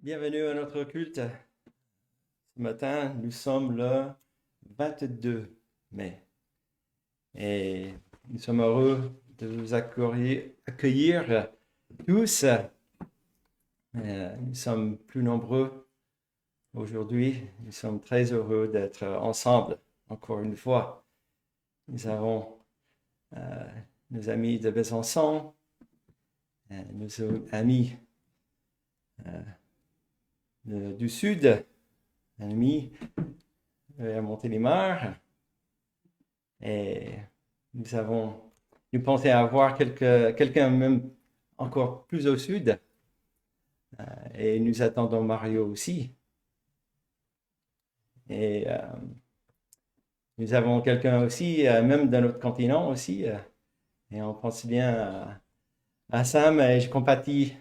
Bienvenue à notre culte. Ce matin, nous sommes le 22 mai et nous sommes heureux de vous accueillir tous. Nous sommes plus nombreux aujourd'hui. Nous sommes très heureux d'être ensemble encore une fois. Nous avons nos amis de Besançon, nos amis du Sud, amis à Montélimar. Et nous pensons avoir quelqu'un même encore plus au sud. Et nous attendons Mario aussi. Et nous avons quelqu'un aussi, même dans notre continent aussi. Et on pense bien à Sam et je compatis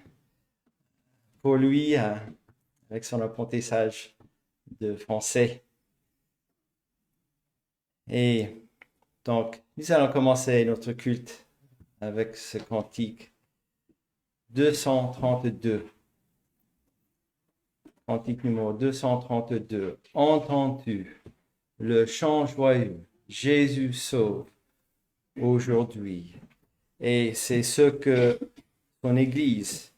pour lui avec son apprentissage de français. Et donc, nous allons commencer notre culte avec ce cantique 232. Cantique numéro 232. Entends-tu le chant joyeux? Jésus sauve aujourd'hui. Et c'est ce que son Église,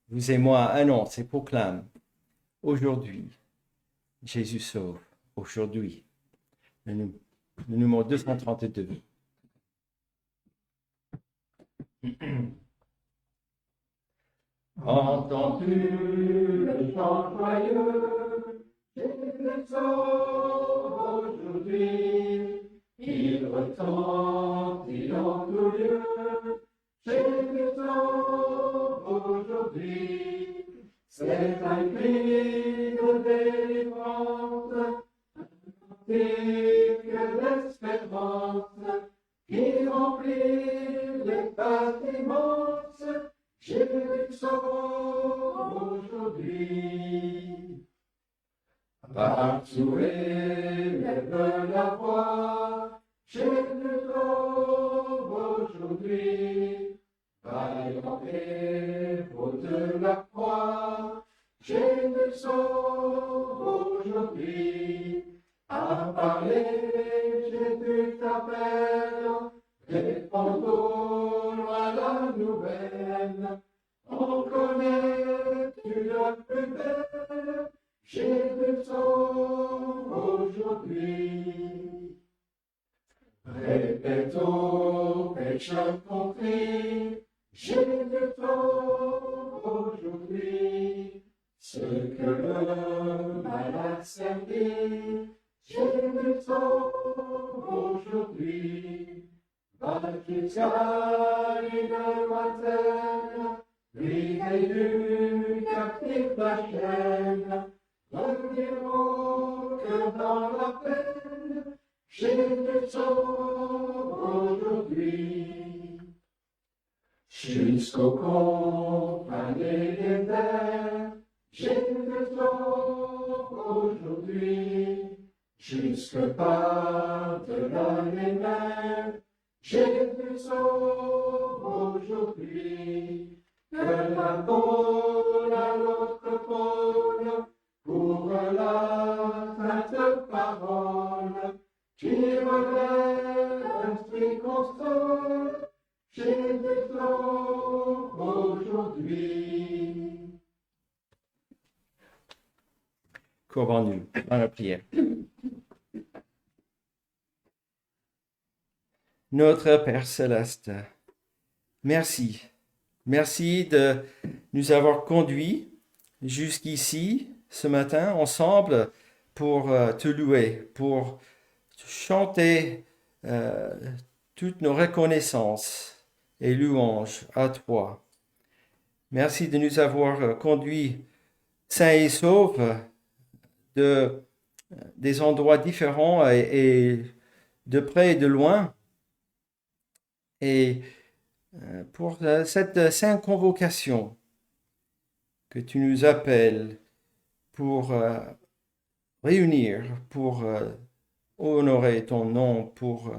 vous et moi, annonce et proclame. Aujourd'hui, Jésus sauve. Aujourd'hui. Le numéro 232. Entends-tu le chant joyeux? Jésus sauve aujourd'hui. Il retentit dans tout lieu. Jésus sauve aujourd'hui. C'est un cri de délivrance, un cantique d'espérance qui remplit les bâtiments. Jésus sauve aujourd'hui. Partout élève la voix. Jésus sauve aujourd'hui. Vaillant héros de la croix. Jésus sauve aujourd'hui. À parler, Jésus t'appelle. Répondons à la nouvelle. On connaît tu la plus belle. Jésus sauve aujourd'hui. Répétons, pécheurs contrits. Jésus sauve aujourd'hui. Ce que le malade servit. Jésus sauve aujourd'hui. Baptisal une lointaine, lui du captif la chaîne, revirons que dans la peine, Jésus sauve aujourd'hui. Jusqu'au confins des terres, Jésus sauve aujourd'hui. Jusque par-delà les mers, Jésus sauve aujourd'hui. Que la pôle à l'autre pôle, pour la sainte parole, qui relève, instruit, console, Jésus sauve aujourd'hui. Courbons-nous dans la prière. Notre Père céleste, merci. Merci de nous avoir conduits jusqu'ici ce matin ensemble pour te louer, pour chanter toutes nos reconnaissances et louanges à toi. Merci de nous avoir conduits sains et saufs des endroits différents et de près et de loin. Et pour cette sainte convocation que tu nous appelles pour réunir, pour honorer ton nom, pour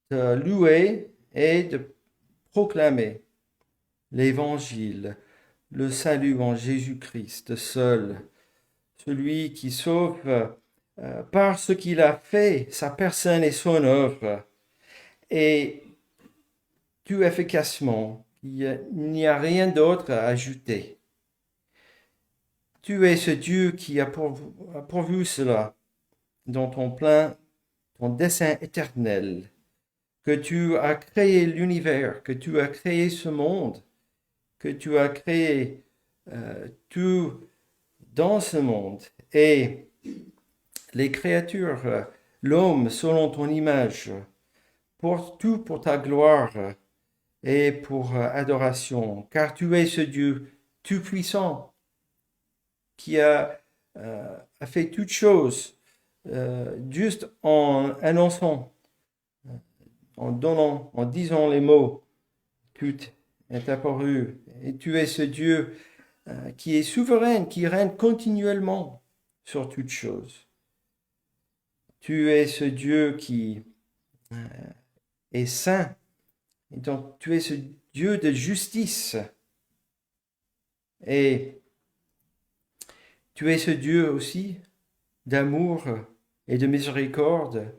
te louer et de proclamer l'évangile le salut en Jésus-Christ seul, celui qui sauve par ce qu'il a fait, sa personne et son œuvre, et tout efficacement. Il n'y a rien d'autre à ajouter. Tu es ce Dieu qui a pourvu cela dans ton dessein éternel, que tu as créé l'univers, que tu as créé ce monde, que tu as créé tout dans ce monde et les créatures, l'homme selon ton image, pour tout pour ta gloire et pour adoration, car tu es ce Dieu tout-puissant qui a fait toutes choses juste en annonçant, en disant les mots, tout est apparu. Et tu es ce Dieu qui est souverain, qui règne continuellement sur toutes choses. Tu es ce Dieu qui est saint. Et donc, tu es ce Dieu de justice. Et tu es ce Dieu aussi d'amour et de miséricorde,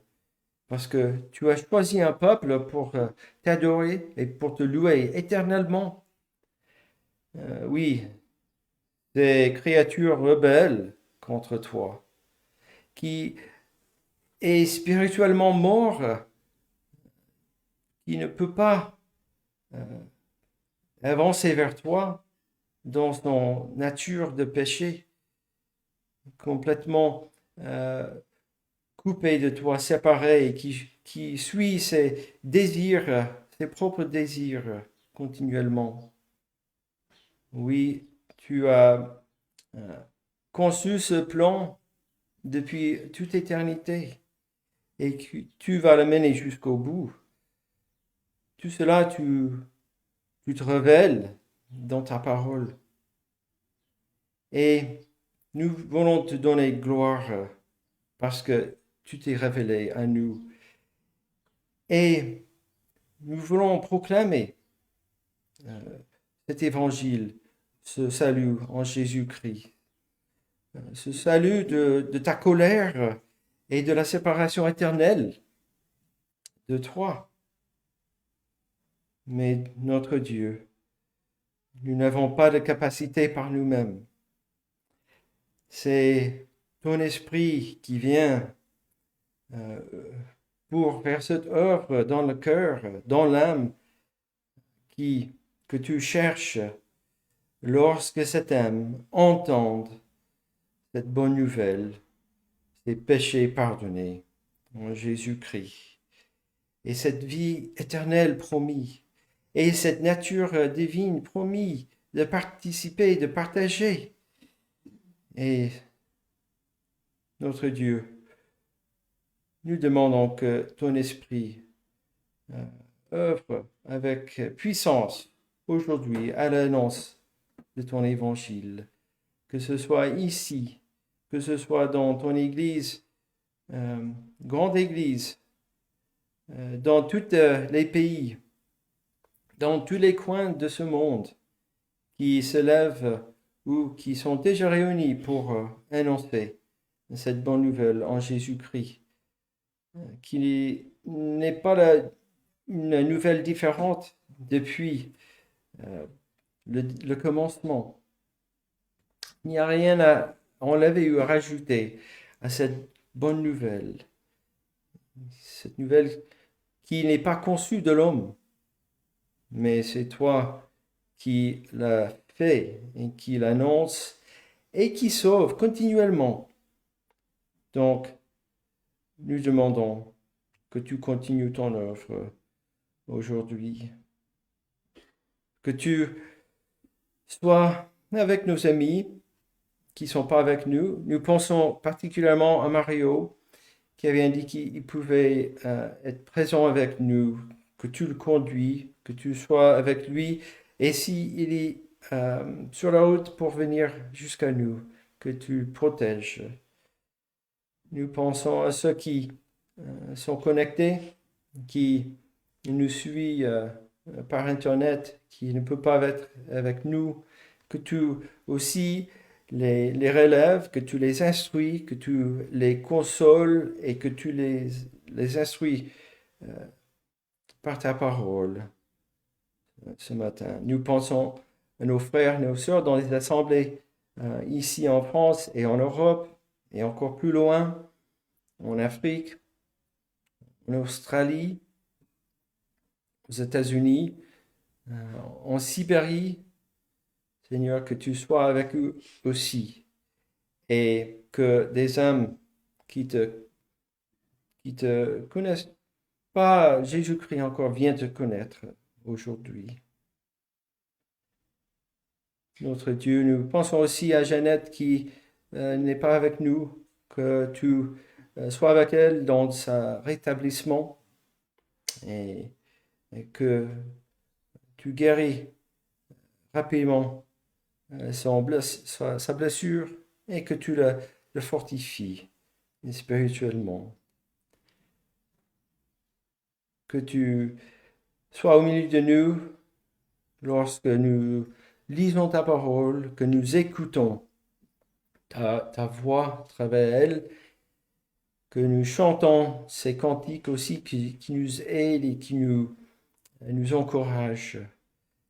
parce que tu as choisi un peuple pour t'adorer et pour te louer éternellement. Oui, des créatures rebelles contre toi, qui est spirituellement mort, qui ne peut pas avancer vers toi dans son nature de péché, complètement coupé de toi, séparé, et qui suit ses désirs, ses propres désirs continuellement. Oui, tu as conçu ce plan depuis toute éternité et tu vas le mener jusqu'au bout. Tout cela, tu te révèles dans ta parole. Et nous voulons te donner gloire parce que tu t'es révélé à nous. Et nous voulons proclamer cet évangile, ce salut en Jésus-Christ, ce salut de ta colère et de la séparation éternelle de toi. Mais notre Dieu, nous n'avons pas de capacité par nous-mêmes. C'est ton esprit qui vient pour faire cette œuvre dans le cœur, dans l'âme, que tu cherches lorsque cette âme entende cette bonne nouvelle, ses péchés pardonnés en Jésus-Christ, et cette vie éternelle promise, et cette nature divine promise de participer, de partager. Et notre Dieu, nous demandons que ton esprit œuvre avec puissance aujourd'hui à l'annonce de ton évangile, que ce soit ici, que ce soit dans ton église, grande église, dans tous les pays, dans tous les coins de ce monde qui se lèvent ou qui sont déjà réunis pour annoncer cette bonne nouvelle en Jésus-Christ, qui n'est pas une nouvelle différente depuis le commencement. Il n'y a rien à enlever ou à rajouter à cette bonne nouvelle. Cette nouvelle qui n'est pas conçue de l'homme, mais c'est toi qui l'as fait et qui l'annonce et qui sauve continuellement. Donc, nous demandons que tu continues ton œuvre aujourd'hui, que tu sois avec nos amis qui ne sont pas avec nous. Nous pensons particulièrement à Mario, qui avait indiqué qu'il pouvait être présent avec nous, que tu le conduis, que tu sois avec lui, et s'il est sur la route pour venir jusqu'à nous, que tu le protèges. Nous pensons à ceux qui sont connectés, qui nous suivent par Internet, qui ne peuvent pas être avec nous, que tu aussi les relèves, que tu les instruis, que tu les consoles et que tu les instruis par ta parole ce matin. Nous pensons à nos frères et nos sœurs dans les assemblées ici en France et en Europe et encore plus loin, en Afrique, en Australie, aux États-Unis, en Sibérie. Seigneur, que tu sois avec eux aussi et que des hommes qui te connaissent pas, Jésus-Christ encore, viennent te connaître aujourd'hui. Notre Dieu, nous pensons aussi à Jeannette qui n'est pas avec nous, que tu sois avec elle dans sa rétablissement et que tu guéris rapidement sa blessure et que tu le fortifies spirituellement. Que tu sois au milieu de nous lorsque nous lisons ta parole, que nous écoutons ta voix à travers elle, que nous chantons ces cantiques aussi qui nous aident et qui nous encouragent.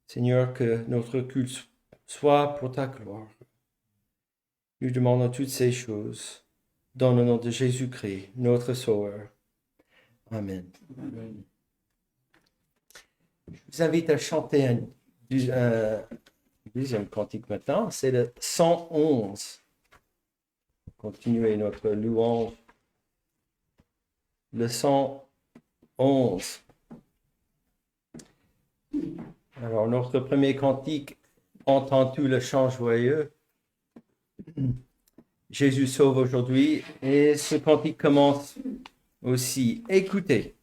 Seigneur, que notre culte soit pour ta gloire. Nous demandons toutes ces choses dans le nom de Jésus-Christ, notre Sauveur. Amen. Je vous invite à chanter un deuxième cantique maintenant, c'est le 111. Continuez notre louange. Le 111. Alors, notre premier cantique, entends-tu le chant joyeux? Jésus sauve aujourd'hui. Et ce cantique commence aussi. Écoutez,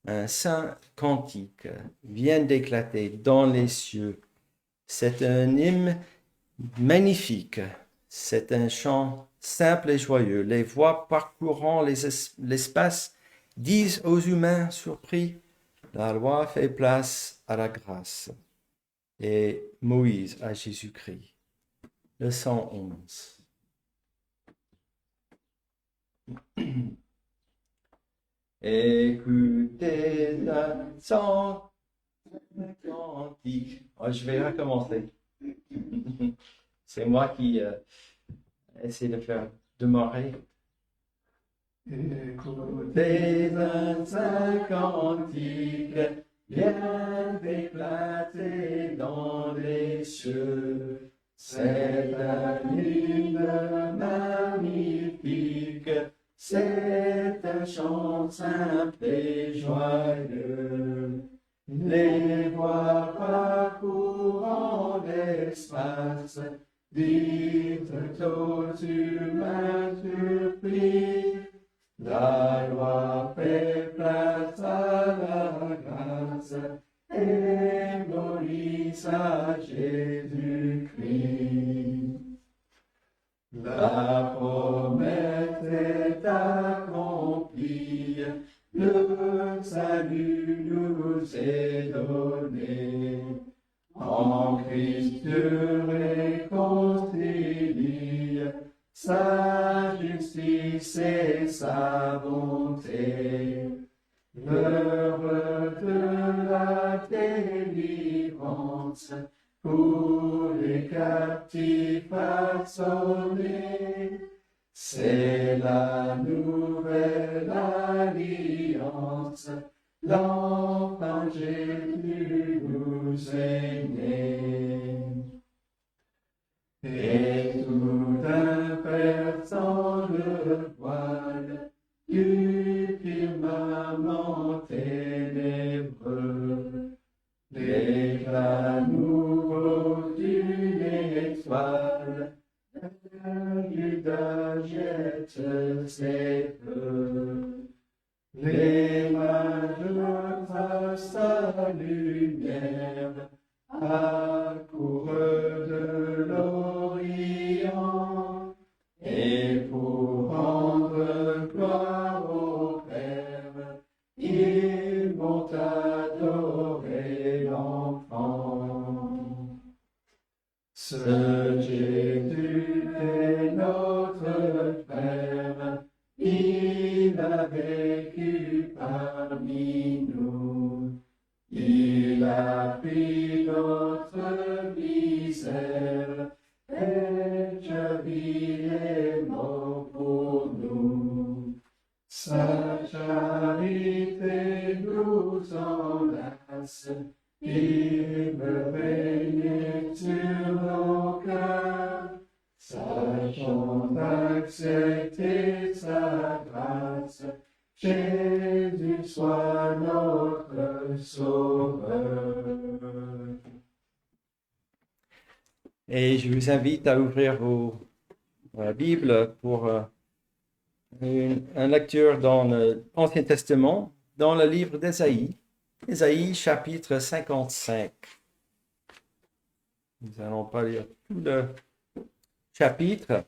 un saint cantique vient d'éclater dans les cieux. C'est un hymne magnifique. C'est un chant simple et joyeux. Les voix parcourant l'espace disent aux humains surpris, la loi fait place à la grâce. Et Moïse à Jésus-Christ. Le 111. Écoutez un chant cantique. Oh, je vais recommencer. C'est moi qui essaie de faire démarrer. Écoutez un saint cantique, vient d'éclater dans les cieux. C'est un hymne magnifique, c'est un chant simple et joyeux. Les voix parcourant l'espace, dites aux humains surpris, la loi fait place à la grâce, et Moïse à Jésus-Christ. La promesse est accomplie, le salut nous est donné. En Christ Dieu réconcilie sa justice et sa bonté. L'heure de la délivrance pour les captifs a sonné. C'est la nouvelle alliance, l'enfant Jésus nous est né. Et tout d'un perçant le voile du firmament ténébreux, l'éclat nouveau d'une étoile, Judas jette ses feux. Les mages à sa lumière accourent de l'Orient, et pour rendre gloire au Père, ils vont adorer l'enfant. Ce vécu parmi nous. Il a pris notre misère, et je vis les morts pour nous. Sa charité nous enlace, il me règne sur nos cœurs. Sachons accepter sa grâce, Jésus soit notre Sauveur. Et je vous invite à ouvrir vos Bibles pour une lecture dans l'Ancien Testament, dans le livre d'Ésaïe, Ésaïe chapitre 55. Nous n'allons pas lire tout le chapitre.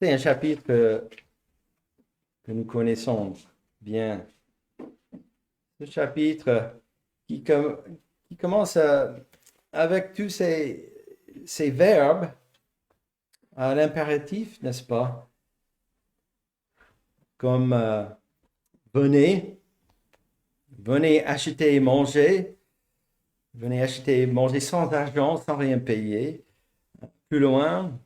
C'est un chapitre que nous connaissons bien. Ce chapitre qui commence avec tous ces verbes à l'impératif, n'est-ce pas? Comme venez acheter et manger, venez acheter et manger sans argent, sans rien payer. Plus loin,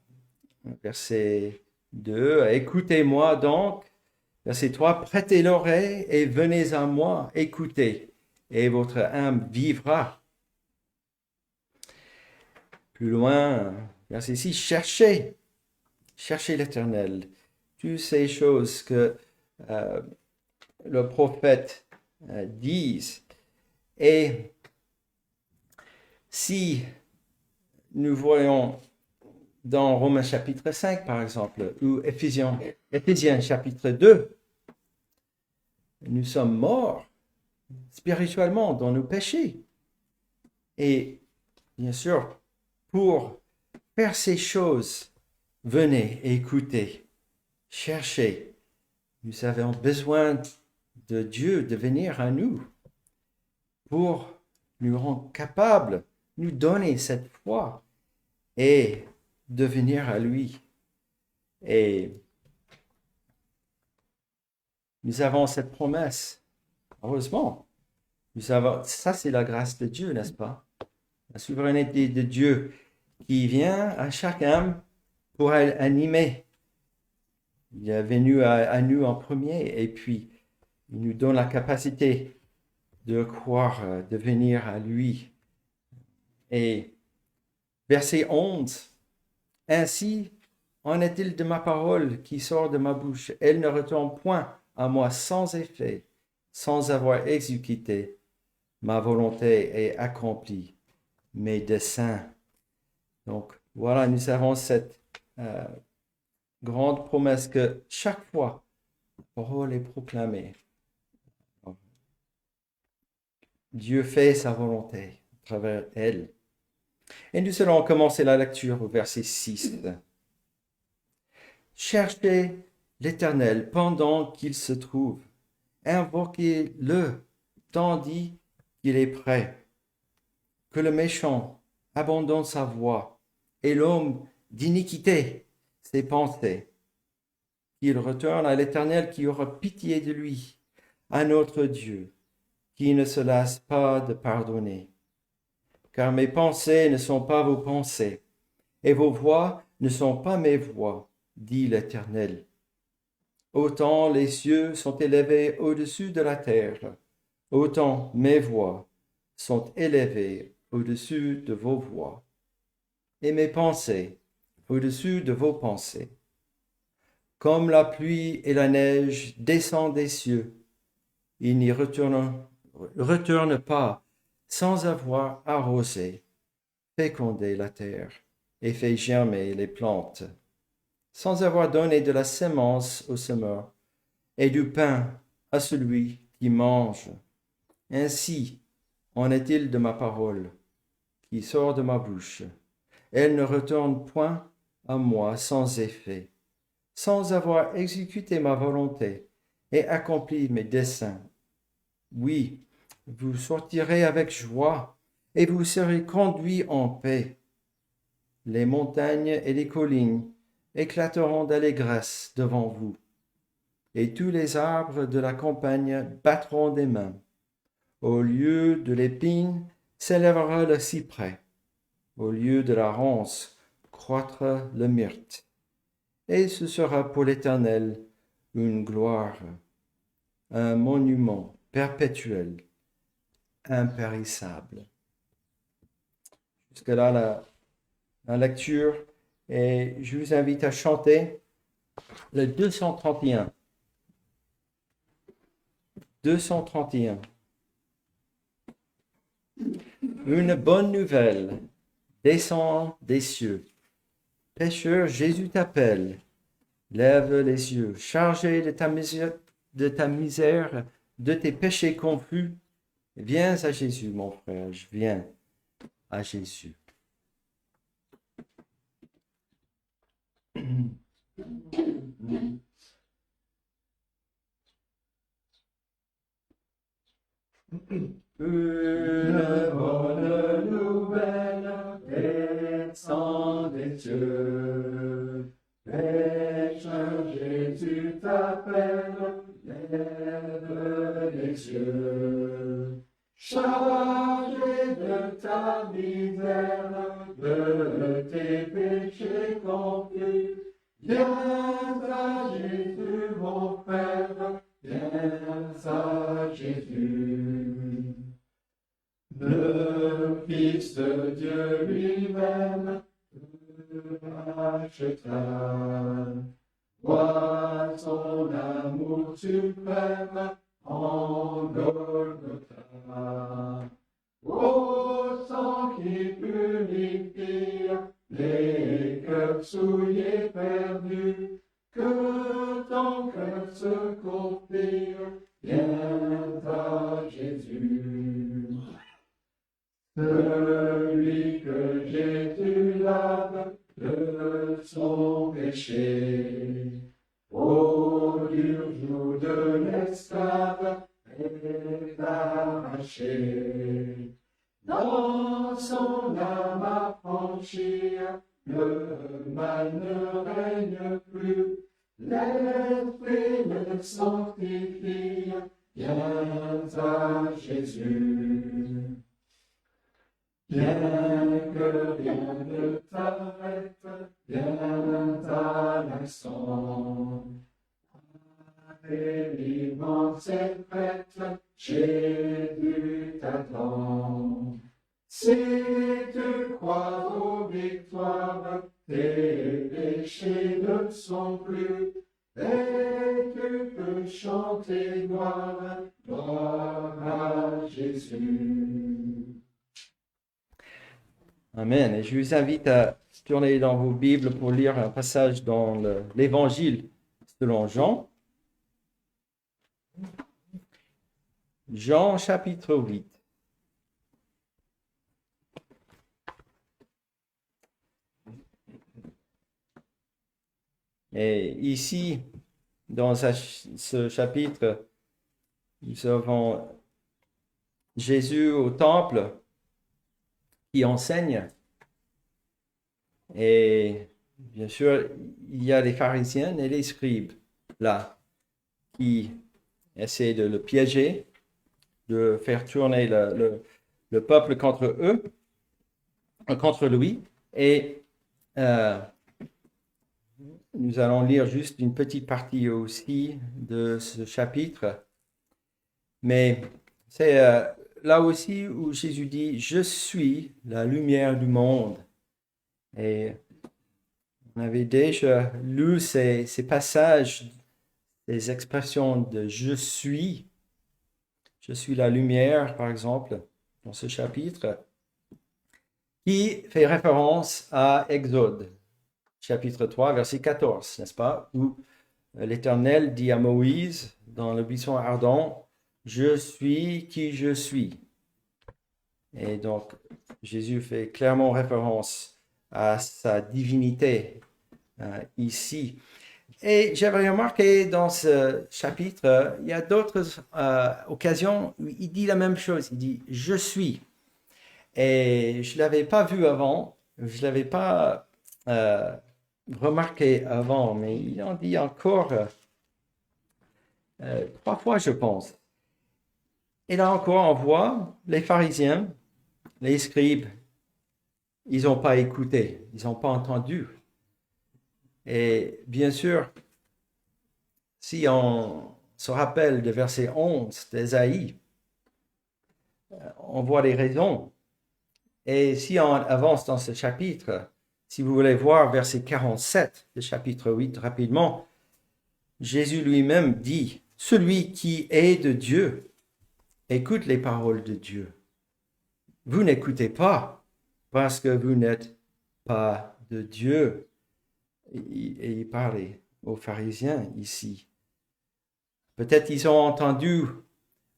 verset 2, écoutez-moi donc. Verset 3, prêtez l'oreille et venez à moi, écoutez, et votre âme vivra. Plus loin, verset 6, cherchez l'Éternel. Toutes ces choses que le prophète disent. Et si nous voyons dans Romains chapitre 5, par exemple, ou Éphésiens chapitre 2, nous sommes morts spirituellement dans nos péchés. Et bien sûr, pour faire ces choses, venez écoutez, cherchez. Nous avons besoin de Dieu de venir à nous pour nous rendre capables, nous donner cette foi et de venir à lui. Et nous avons cette promesse. Heureusement, ça c'est la grâce de Dieu, n'est-ce pas? La souveraineté de Dieu qui vient à chaque âme pour animer. Il est venu à nous en premier et puis il nous donne la capacité de croire, de venir à lui. Et verset 11, ainsi en est-il de ma parole qui sort de ma bouche. Elle ne retourne point à moi sans effet, sans avoir exécuté ma volonté et accompli mes desseins. Donc voilà, nous avons cette grande promesse que chaque fois, la parole est proclamée. Dieu fait sa volonté à travers elle. Et nous allons commencer la lecture au verset 6. Cherchez l'Éternel pendant qu'il se trouve. Invoquez-le tandis qu'il est prêt. Que le méchant abandonne sa voie et l'homme d'iniquité ses pensées. Qu'il retourne à l'Éternel qui aura pitié de lui, à notre Dieu, qui ne se lasse pas de pardonner. Car mes pensées ne sont pas vos pensées, et vos voies ne sont pas mes voies, dit l'Éternel. Autant les cieux sont élevés au-dessus de la terre, autant mes voies sont élevées au-dessus de vos voies, et mes pensées au-dessus de vos pensées. Comme la pluie et la neige descendent des cieux, ils n'y retournent pas sans avoir arrosé, fécondé la terre et fait germer les plantes, sans avoir donné de la semence au semeur et du pain à celui qui mange. Ainsi en est-il de ma parole qui sort de ma bouche. Elle ne retourne point à moi sans effet, sans avoir exécuté ma volonté et accompli mes desseins. Oui, vous sortirez avec joie et vous serez conduits en paix. Les montagnes et les collines éclateront d'allégresse devant vous. et tous les arbres de la campagne battront des mains. Au lieu de l'épine s'élèvera le cyprès, au lieu de la ronce croîtra le myrte. Et ce sera pour l'Éternel une gloire, un monument perpétuel, impérissable. Jusque-là, la lecture, et je vous invite à chanter le 231. 231. Une bonne nouvelle descend des cieux. Pécheur, Jésus t'appelle. Lève les yeux, chargé de ta misère, de tes péchés confus. Viens à Jésus, mon frère, je viens à Jésus. Une bonne nouvelle descend des cieux. Pécheur, Jésus t'appelle, lève les yeux. Chargé de ta misère, de tes péchés confus, viens à Jésus, mon frère, viens à Jésus. Le Fils de Dieu lui-même te racheta. Vois son amour suprême en Golgotha. Ô sang qui purifie les cœurs souillés perdus, que ton cœur se confie, viens à Jésus. Celui que Jésus lave de son péché, au dur joug de l'esclave est arraché. Dans son âme affranchie, le mal ne règne plus. L'Esprit le sanctifie, viens à Jésus. Bien que rien ne t'arrête, viens à l'instant. Ta délivrance est prête, Jésus t'attend. Si tu crois aux victoires, tes péchés ne sont plus, et tu peux chanter gloire, gloire à Jésus. Amen. Et je vous invite à tourner dans vos Bibles pour lire un passage dans l'Évangile selon Jean. Jean chapitre 8. Et ici, dans ce chapitre, nous avons Jésus au temple qui enseigne. Et bien sûr, il y a les pharisiens et les scribes là qui essaient de le piéger, de faire tourner le peuple contre eux, contre lui. Et nous allons lire juste une petite partie aussi de ce chapitre. Mais c'est là aussi où Jésus dit « Je suis la lumière du monde ». Et on avait déjà lu ces passages, ces expressions de « je suis la lumière », par exemple, dans ce chapitre, qui fait référence à Exode, chapitre 3, verset 14, n'est-ce pas, où l'Éternel dit à Moïse, dans le buisson ardent, « Je suis qui je suis ». Et donc, Jésus fait clairement référence à sa divinité ici. Et j'avais remarqué dans ce chapitre, il y a d'autres occasions où il dit la même chose. Il dit « je suis ». Et je ne l'avais pas vu avant, je ne l'avais pas remarqué avant, mais il en dit encore 3 fois, je pense. Et là encore, on voit les pharisiens, les scribes, ils n'ont pas écouté, ils n'ont pas entendu. Et bien sûr, si on se rappelle de verset 11 d'Ésaïe, on voit les raisons. Et si on avance dans ce chapitre, si vous voulez voir verset 47 du chapitre 8 rapidement, Jésus lui-même dit, « Celui qui est de Dieu, écoute les paroles de Dieu. Vous n'écoutez pas parce que vous n'êtes pas de Dieu. » Et il parlait aux pharisiens ici. Peut-être ils ont entendu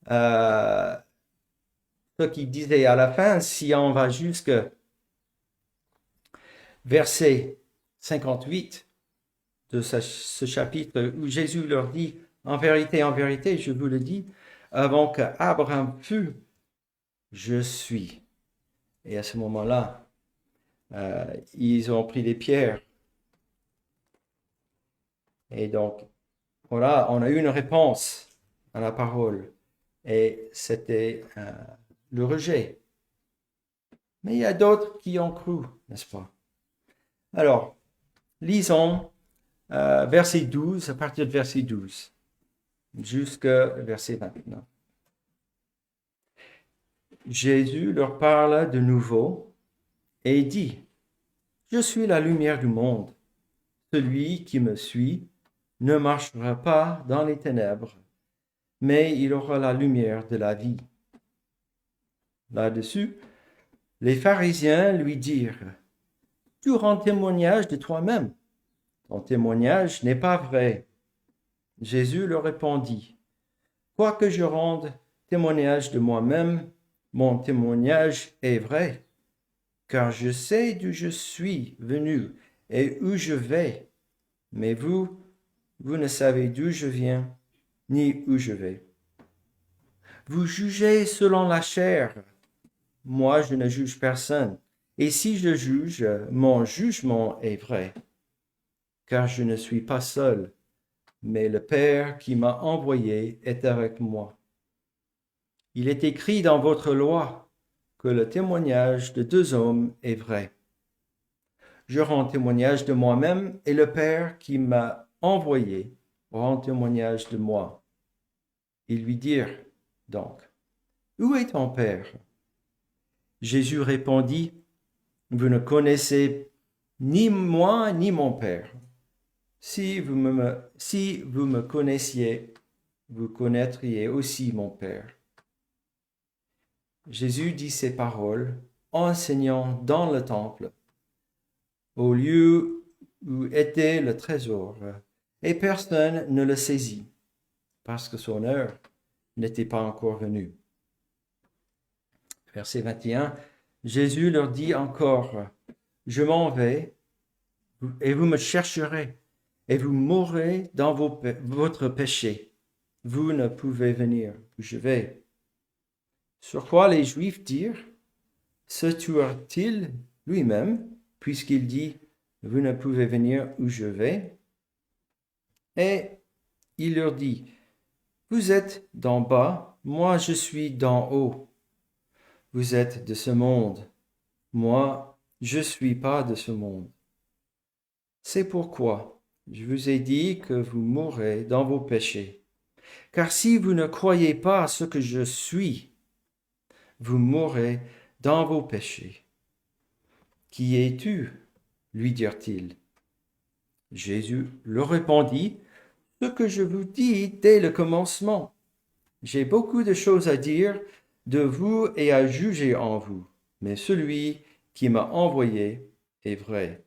ce qu'il disait à la fin, si on va jusque verset 58 de ce chapitre où Jésus leur dit, en vérité, je vous le dis, avant qu'Abraham fût, je suis. Et à ce moment-là, ils ont pris des pierres. Et donc, voilà, on a eu une réponse à la parole. Et c'était le rejet. Mais il y a d'autres qui ont cru, n'est-ce pas? Alors, lisons verset 12, à partir de verset 12, jusqu'à verset 29. Jésus leur parla de nouveau et dit, « Je suis la lumière du monde. Celui qui me suit ne marchera pas dans les ténèbres, mais il aura la lumière de la vie. » Là-dessus, les pharisiens lui dirent, « Tu rends témoignage de toi-même. Ton témoignage n'est pas vrai. » Jésus leur répondit, « Quoique je rende témoignage de moi-même, mon témoignage est vrai, car je sais d'où je suis venu et où je vais, mais vous ne savez d'où je viens, ni où je vais. Vous jugez selon la chair. Moi, je ne juge personne. Et si je juge, mon jugement est vrai, car je ne suis pas seul, mais le Père qui m'a envoyé est avec moi. Il est écrit dans votre loi que le témoignage de 2 hommes est vrai. Je rends témoignage de moi-même et le Père qui m'a envoyé rend témoignage de moi. » Ils lui dirent donc, « Où est ton Père? » Jésus répondit, « Vous ne connaissez ni moi ni mon Père. Si vous me connaissiez, vous connaîtriez aussi mon Père. » Jésus dit ces paroles, enseignant dans le temple, au lieu où était le trésor, et personne ne le saisit, parce que son heure n'était pas encore venue. Verset 21, Jésus leur dit encore, « Je m'en vais, et vous me chercherez, et vous mourrez dans votre péché. Vous ne pouvez venir où je vais. » Sur quoi les Juifs dirent, « Se tuera-t-il lui-même, puisqu'il dit, « Vous ne pouvez venir où je vais ?» Et il leur dit, « Vous êtes d'en bas, moi je suis d'en haut. Vous êtes de ce monde, moi je ne suis pas de ce monde. C'est pourquoi je vous ai dit que vous mourrez dans vos péchés. Car si vous ne croyez pas à ce que je suis, vous mourrez dans vos péchés. » « Qui es-tu? » lui dirent-ils. Jésus leur répondit, « Ce que je vous dis dès le commencement. J'ai beaucoup de choses à dire de vous et à juger en vous, mais celui qui m'a envoyé est vrai.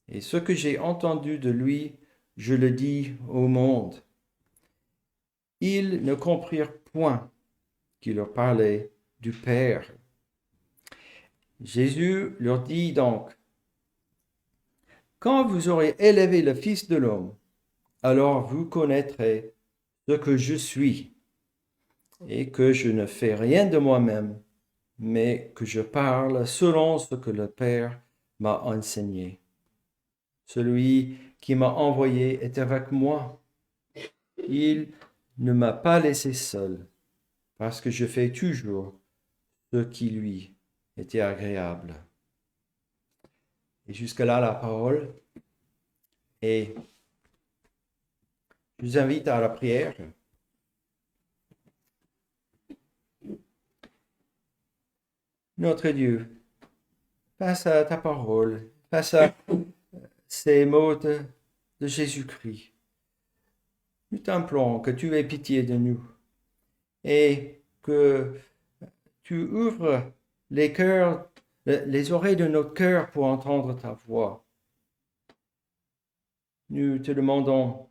Et ce que j'ai entendu de lui, je le dis au monde. » Ils ne comprirent point qu'il leur parlait du Père. Jésus leur dit donc, « Quand vous aurez élevé le Fils de l'homme, alors vous connaîtrez ce que je suis, et que je ne fais rien de moi-même, mais que je parle selon ce que le Père m'a enseigné. Celui qui m'a envoyé est avec moi. Il ne m'a pas laissé seul, parce que je fais toujours ce qui lui était agréable. Et jusque-là, la parole. Et je vous invite à la prière. Notre Dieu, face à ta parole, face à ces mots de Jésus-Christ, nous t'implorons que tu aies pitié de nous et que tu ouvres les cœurs, les oreilles de notre cœur pour entendre ta voix. Nous te demandons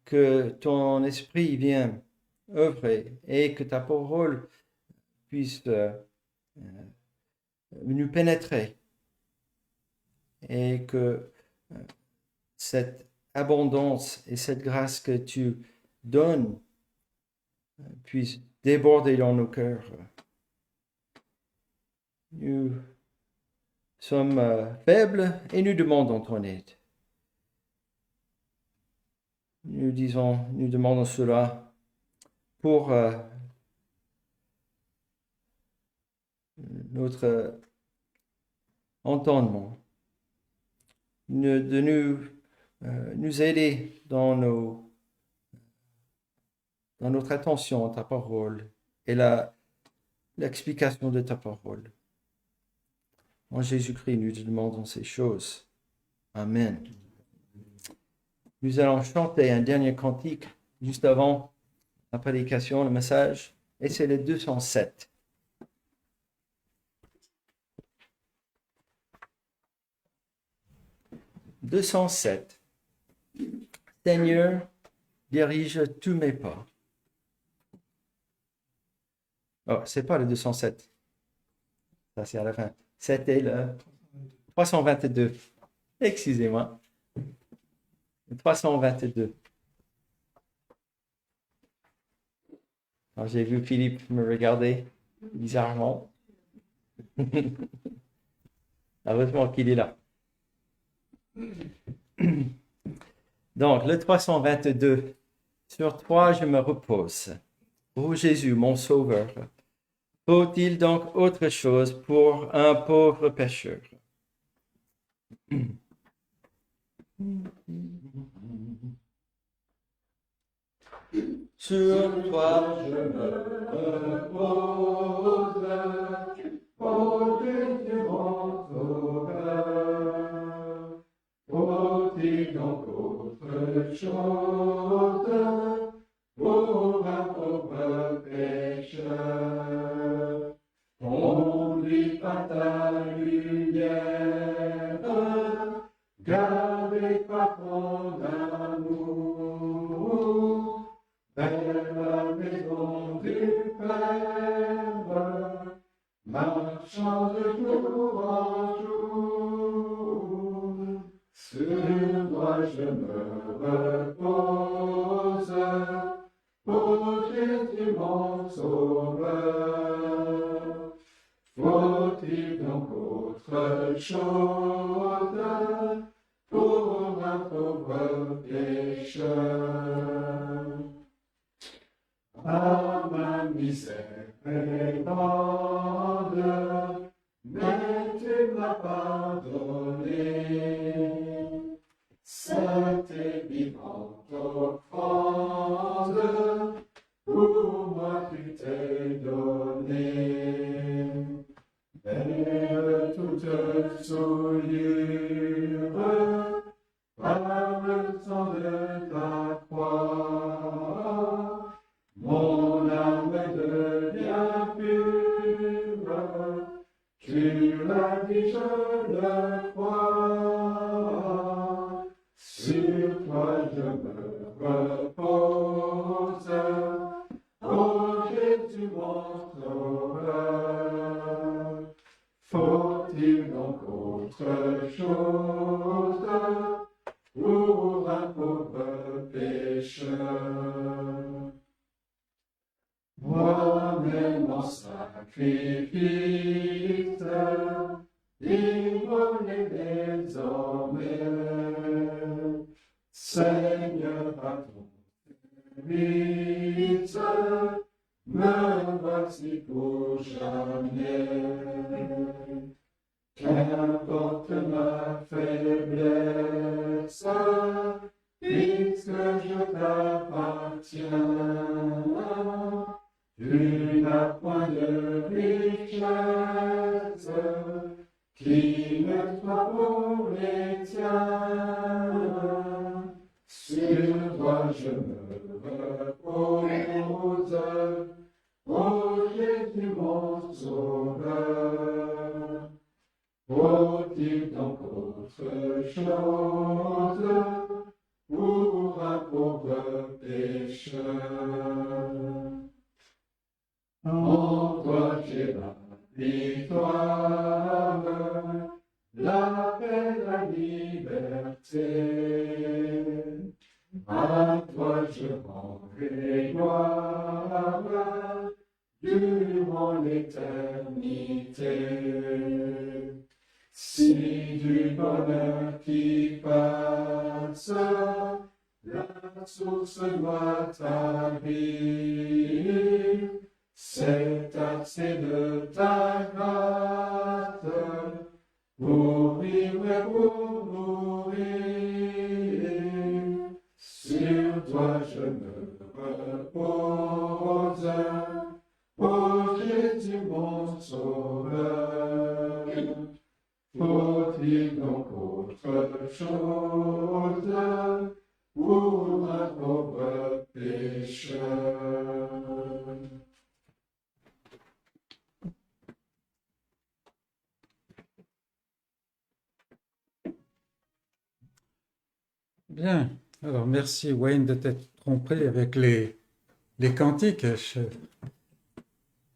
que ton esprit vienne œuvrer et que ta parole puisse nous pénétrer et que cette abondance et cette grâce que tu donnes puisse déborder dans nos cœurs. Nous sommes faibles et nous demandons ton aide. Nous demandons cela pour notre entendement, de nous aider dans notre attention à ta parole et l'explication de ta parole. En Jésus-Christ, nous te demandons ces choses. Amen. Nous allons chanter un dernier cantique juste avant la prédication, le message, et c'est le 207. « 207. Seigneur, dirige tous mes pas. » Oh, c'est pas le 207. Ça, c'est à la fin. C'était le 322. Excusez-moi. Le 322. Alors, j'ai vu Philippe me regarder bizarrement. Heureusement qu'il est là. Donc, le 322. Sur toi, je me repose. Ô Jésus, mon sauveur. Faut-il donc autre chose pour un pauvre pécheur? Sur toi je me repose, ô Jésus mon sauveur. Faut-il donc autre chose pour un pauvre pécheur? Conduis par ta lumière, gardez par ton amour, vers la maison du Père, marchant de jour en jour. Sur toi je me repose, ô Jésus mon sauveur. Faut-il donc autre chose pour un pauvre pécheur? Ah, ma misère est grande, mais tu m'as pardonné. Sainte et vivante offrande, pour moi tu t'es donné. Vers toute souillure, par le sang de ta croix, mon âme devient pure. Tu l'as dit, je le crois. Sur toi je me repose, ô Jésus mon sauveur. Faut-il donc autre chose pour un pauvre pécheur? Moi-même en sacrifice, immolé désormais, Seigneur, à ton vite, me voici pour jamais. Qu'importe ma faiblesse, puisque je t'appartiens, tu n'as point de richesse qui ne soit pour les tiens. Sur toi je me repose, ô Jésus mon sauveur. Faut-il donc autre chose pour un pauvre pécheur? En toi j'ai la victoire, la paix, la liberté. À toi je rendrai gloire durant l'éternité. Si du bonheur qui passe, la source doit tarir, c'est assez de ta grâce pour vivre et pour mourir. Sur toi je me repose, ô Jésus mon sauveur. Faut-il donc autre chose pour un pauvre pécheur? Bien. Alors, merci Wayne de t'être trompé avec les cantiques.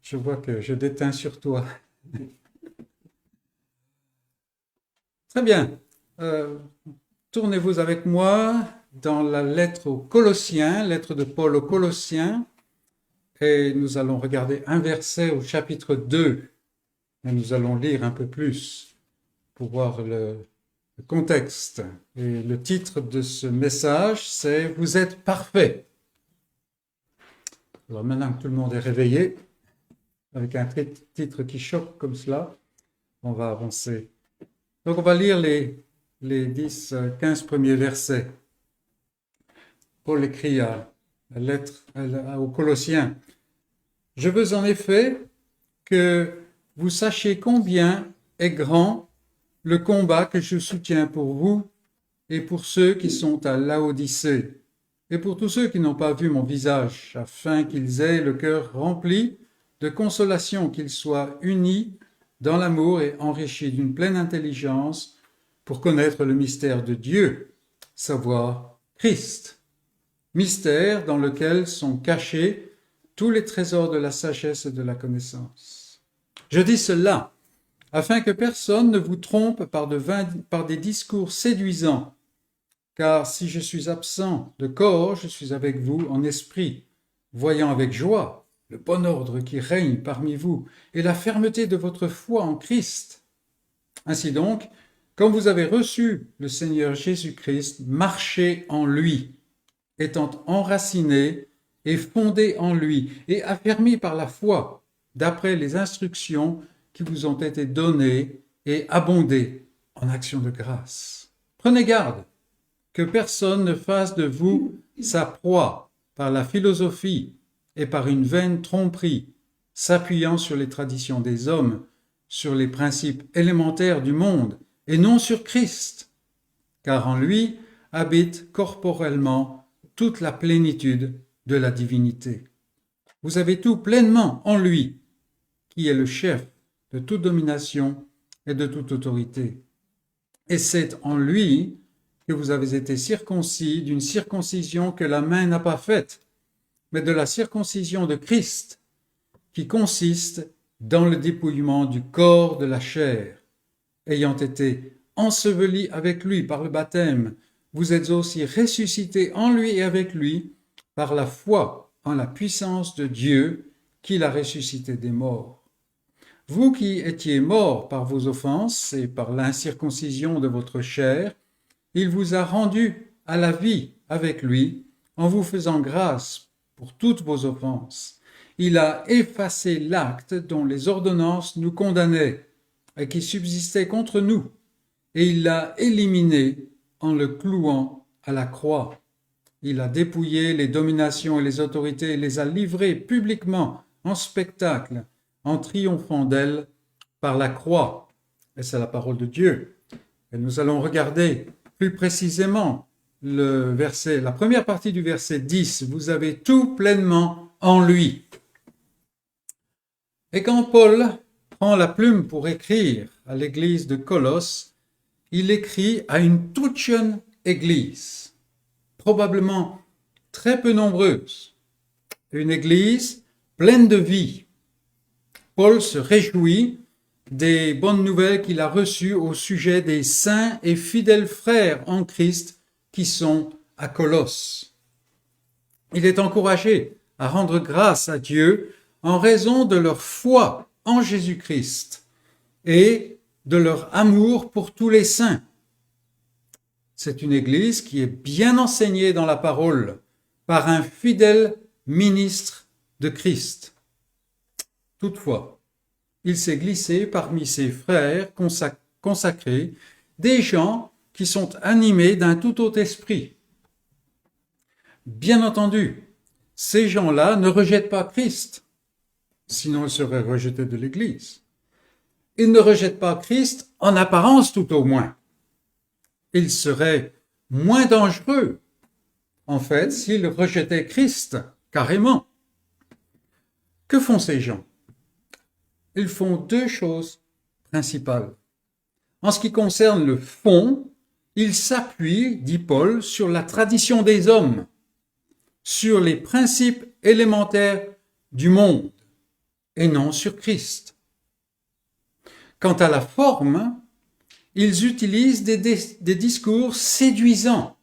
Je vois que je déteins sur toi. Très bien. Tournez-vous avec moi dans la lettre aux Colossiens, lettre de Paul aux Colossiens, et nous allons regarder un verset au chapitre 2, et nous allons lire un peu plus pour voir le contexte. Et le titre de ce message, c'est « Vous êtes parfaits ». Alors maintenant que tout le monde est réveillé, avec un titre qui choque comme cela, on va avancer. Donc on va lire les 10-15 premiers versets. Paul écrit à la lettre aux Colossiens. « Je veux en effet que vous sachiez combien est grand le combat que je soutiens pour vous et pour ceux qui sont à Laodicée, et pour tous ceux qui n'ont pas vu mon visage, afin qu'ils aient le cœur rempli de consolation, qu'ils soient unis dans l'amour et enrichis d'une pleine intelligence pour connaître le mystère de Dieu, savoir Christ, mystère dans lequel sont cachés tous les trésors de la sagesse et de la connaissance. Je dis cela afin que personne ne vous trompe par des discours séduisants, car si je suis absent de corps, je suis avec vous en esprit, voyant avec joie le bon ordre qui règne parmi vous et la fermeté de votre foi en Christ. Ainsi donc, quand vous avez reçu le Seigneur Jésus-Christ, marchez en lui, étant enracinés et fondés en lui et affermis par la foi, d'après les instructions qui vous ont été données et abondez en actions de grâce. Prenez garde que personne ne fasse de vous sa proie par la philosophie et par une vaine tromperie, s'appuyant sur les traditions des hommes, sur les principes élémentaires du monde, et non sur Christ, car en lui habite corporellement toute la plénitude de la divinité. Vous avez tout pleinement en lui, qui est le chef de toute domination et de toute autorité. Et c'est en lui que vous avez été circoncis d'une circoncision que la main n'a pas faite, mais de la circoncision de Christ, qui consiste dans le dépouillement du corps de la chair. Ayant été ensevelis avec lui par le baptême, vous êtes aussi ressuscités en lui et avec lui par la foi en la puissance de Dieu qui l'a ressuscité des morts. Vous qui étiez morts par vos offenses et par l'incirconcision de votre chair, il vous a rendu à la vie avec lui, en vous faisant grâce pour toutes vos offenses. Il a effacé l'acte dont les ordonnances nous condamnaient et qui subsistait contre nous, et il l'a éliminé en le clouant à la croix. Il a dépouillé les dominations et les autorités et les a livrées publiquement en spectacle, en triomphant d'elles par la croix. Et c'est la parole de Dieu. Et nous allons regarder plus précisément la première partie du verset 10. Vous avez tout pleinement en lui. Et quand Paul prend la plume pour écrire à l'église de Colosse, il écrit à une toute jeune église, probablement très peu nombreuse, une église pleine de vie. Paul se réjouit des bonnes nouvelles qu'il a reçues au sujet des saints et fidèles frères en Christ qui sont à Colosse. Il est encouragé à rendre grâce à Dieu en raison de leur foi en Jésus-Christ et de leur amour pour tous les saints. C'est une église qui est bien enseignée dans la parole par un fidèle ministre de Christ. Toutefois, il s'est glissé parmi ses frères consacrés des gens qui sont animés d'un tout autre esprit. Bien entendu, ces gens-là ne rejettent pas Christ, sinon ils seraient rejetés de l'Église. Ils ne rejettent pas Christ en apparence tout au moins. Ils seraient moins dangereux, en fait, s'ils rejetaient Christ carrément. Que font ces gens? Ils font deux choses principales. En ce qui concerne le fond, ils s'appuient, dit Paul, sur la tradition des hommes, sur les principes élémentaires du monde, et non sur Christ. Quant à la forme, ils utilisent des discours séduisants.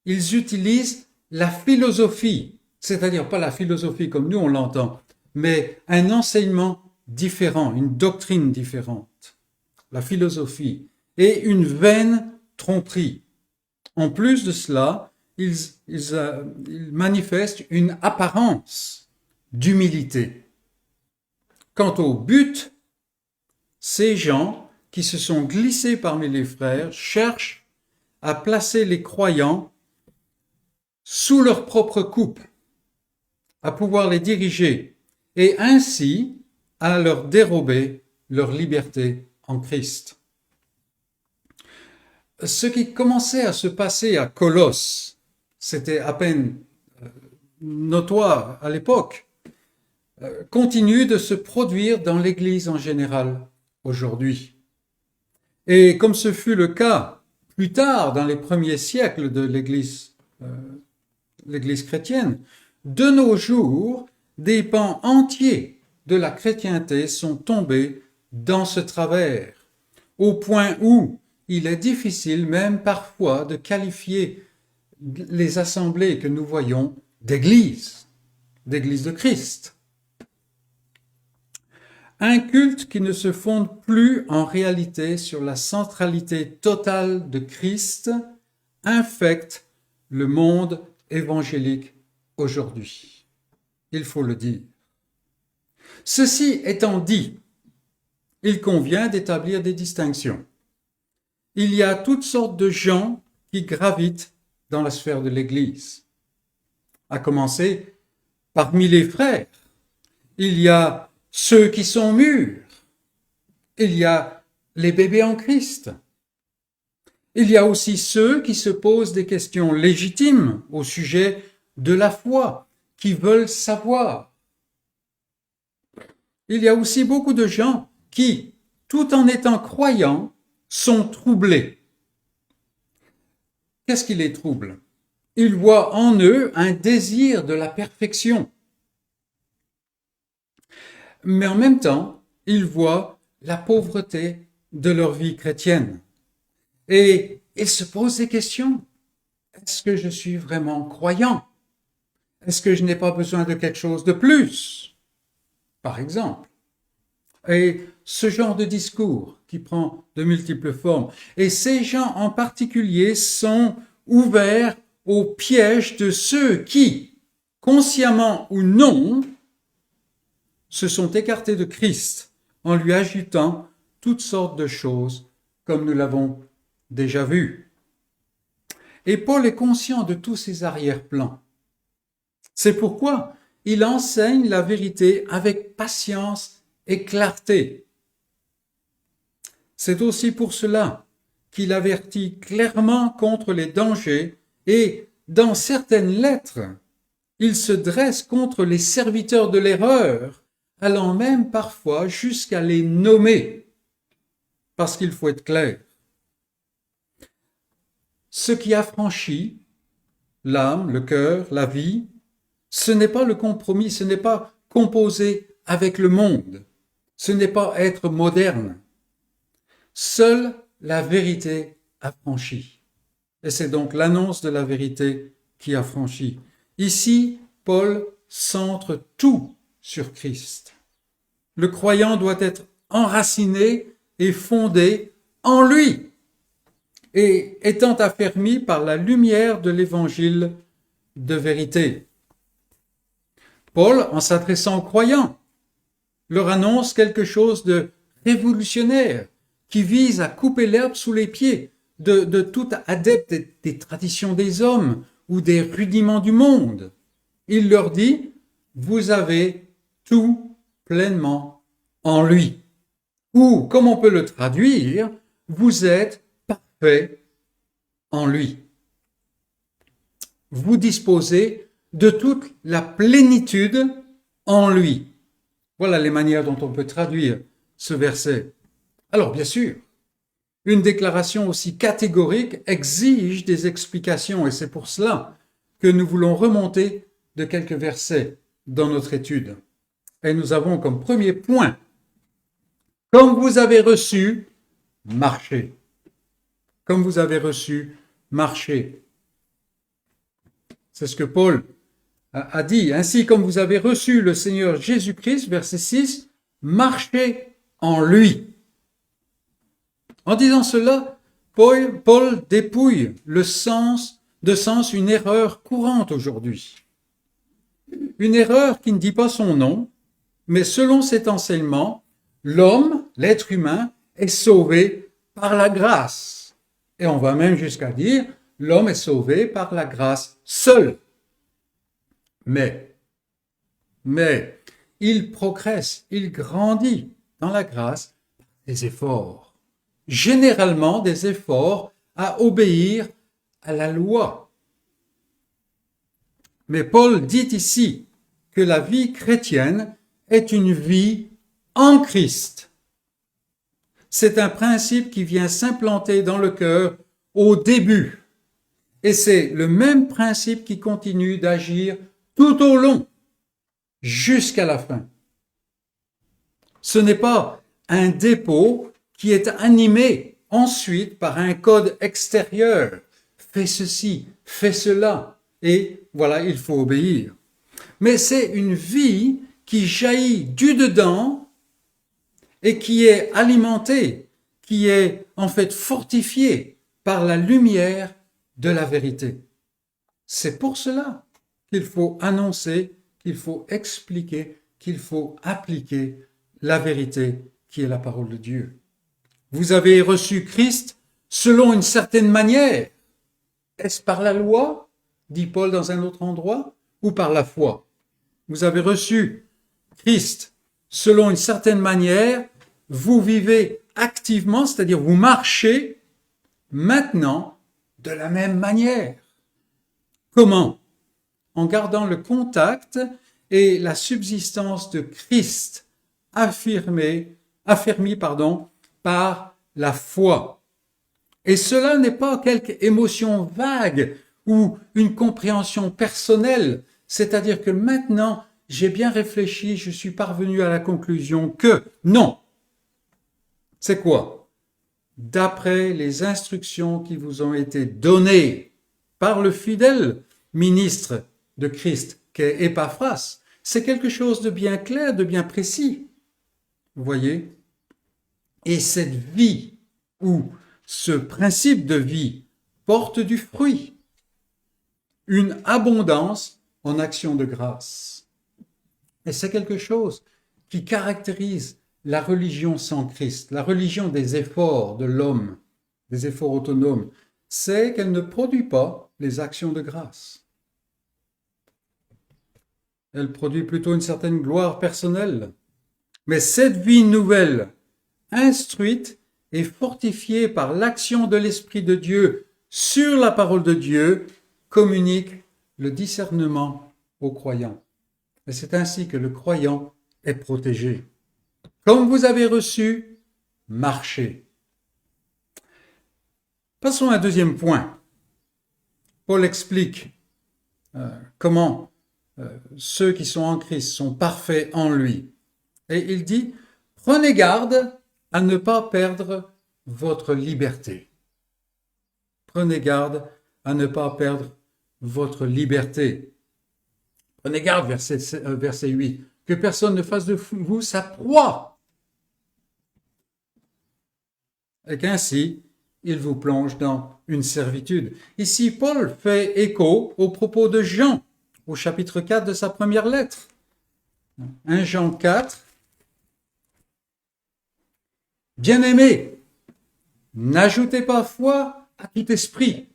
Ils utilisent la philosophie, c'est-à-dire pas la philosophie comme nous on l'entend, mais un enseignement différent, une doctrine différente, la philosophie, et une vaine tromperie. En plus de cela, ils manifestent une apparence d'humilité. Quant au but, ces gens qui se sont glissés parmi les frères cherchent à placer les croyants sous leur propre coupe, à pouvoir les diriger et ainsi à leur dérober leur liberté en Christ. Ce qui commençait à se passer à Colosse, c'était à peine notoire à l'époque, continue de se produire dans l'Église en général aujourd'hui. Et comme ce fut le cas plus tard dans les premiers siècles de l'Église chrétienne, de nos jours, des pans entiers de la chrétienté sont tombés dans ce travers, au point où il est difficile même parfois de qualifier les assemblées que nous voyons d'église de Christ. Un culte qui ne se fonde plus en réalité sur la centralité totale de Christ infecte le monde évangélique aujourd'hui. Il faut le dire. Ceci étant dit, il convient d'établir des distinctions. Il y a toutes sortes de gens qui gravitent dans la sphère de l'Église. À commencer parmi les frères, il y a ceux qui sont mûrs, il y a les bébés en Christ. Il y a aussi ceux qui se posent des questions légitimes au sujet de la foi, qui veulent savoir. Il y a aussi beaucoup de gens qui, tout en étant croyants, sont troublés. Qu'est-ce qui les trouble? Ils voient en eux un désir de la perfection. Mais en même temps, ils voient la pauvreté de leur vie chrétienne. Et ils se posent des questions. Est-ce que je suis vraiment croyant? Est-ce que je n'ai pas besoin de quelque chose de plus? Par exemple. Et ce genre de discours qui prend de multiples formes. Et ces gens en particulier sont ouverts au piège de ceux qui, consciemment ou non, se sont écartés de Christ en lui ajoutant toutes sortes de choses, comme nous l'avons déjà vu. Et Paul est conscient de tous ces arrière-plans. C'est pourquoi il enseigne la vérité avec patience et clarté. C'est aussi pour cela qu'il avertit clairement contre les dangers et, dans certaines lettres, il se dresse contre les serviteurs de l'erreur, allant même parfois jusqu'à les nommer, parce qu'il faut être clair. Ce qui affranchit l'âme, le cœur, la vie, ce n'est pas le compromis, ce n'est pas composer avec le monde, ce n'est pas être moderne. Seule la vérité affranchit. Et c'est donc l'annonce de la vérité qui affranchit. Ici, Paul centre tout sur Christ. Le croyant doit être enraciné et fondé en lui, et étant affermi par la lumière de l'évangile de vérité. Paul, en s'adressant aux croyants, leur annonce quelque chose de révolutionnaire qui vise à couper l'herbe sous les pieds de tout adepte des traditions des hommes ou des rudiments du monde. Il leur dit, vous avez tout pleinement en lui. Ou, comme on peut le traduire, vous êtes parfait en lui. Vous disposez de toute la plénitude en lui. Voilà les manières dont on peut traduire ce verset. Alors, bien sûr, une déclaration aussi catégorique exige des explications et c'est pour cela que nous voulons remonter de quelques versets dans notre étude. Et nous avons comme premier point, comme vous avez reçu, marchez. Comme vous avez reçu, marchez. C'est ce que Paul a dit. Ainsi, comme vous avez reçu le Seigneur Jésus-Christ, verset 6, marchez en lui. En disant cela, Paul dépouille de sens une erreur courante aujourd'hui. Une erreur qui ne dit pas son nom, mais selon cet enseignement, l'homme, l'être humain, est sauvé par la grâce. Et on va même jusqu'à dire, l'homme est sauvé par la grâce seule. Mais, il progresse, il grandit dans la grâce par des efforts. Généralement des efforts à obéir à la loi. Mais Paul dit ici que la vie chrétienne est une vie en Christ. C'est un principe qui vient s'implanter dans le cœur au début. Et c'est le même principe qui continue d'agir tout au long, jusqu'à la fin. Ce n'est pas un dépôt qui est animé ensuite par un code extérieur. Fais ceci, fais cela, et voilà, il faut obéir. Mais c'est une vie qui jaillit du dedans et qui est alimentée, qui est en fait fortifiée par la lumière de la vérité. C'est pour cela qu'il faut annoncer, qu'il faut expliquer, qu'il faut appliquer la vérité qui est la parole de Dieu. Vous avez reçu Christ selon une certaine manière. Est-ce par la loi, dit Paul dans un autre endroit, ou par la foi? Vous avez reçu Christ selon une certaine manière, vous vivez activement, c'est-à-dire vous marchez maintenant de la même manière. Comment? En gardant le contact et la subsistance de Christ affermi par la foi. Et cela n'est pas quelque émotion vague ou une compréhension personnelle, c'est-à-dire que maintenant, j'ai bien réfléchi, je suis parvenu à la conclusion que non. C'est quoi? D'après les instructions qui vous ont été données par le fidèle ministre de Christ, qu'est Épaphras, c'est quelque chose de bien clair, de bien précis. Vous voyez? Et cette vie, ou ce principe de vie, porte du fruit. une abondance en actions de grâce. Et c'est quelque chose qui caractérise la religion sans Christ, la religion des efforts de l'homme, des efforts autonomes, c'est qu'elle ne produit pas les actions de grâce. Elle produit plutôt une certaine gloire personnelle. Mais cette vie nouvelle, instruite et fortifiée par l'action de l'Esprit de Dieu sur la parole de Dieu, communique le discernement aux croyants. Et c'est ainsi que le croyant est protégé. Comme vous avez reçu, marchez. Passons à un deuxième point. Paul explique comment ceux qui sont en Christ sont parfaits en lui. Et il dit, prenez garde à ne pas perdre votre liberté. Prenez garde à ne pas perdre votre liberté. Prenez garde, verset 8, que personne ne fasse de vous sa proie. Et qu'ainsi, il vous plonge dans une servitude. Ici, Paul fait écho aux propos de Jean, au chapitre 4 de sa première lettre. 1 Jean 4. Bien-aimés, n'ajoutez pas foi à tout esprit.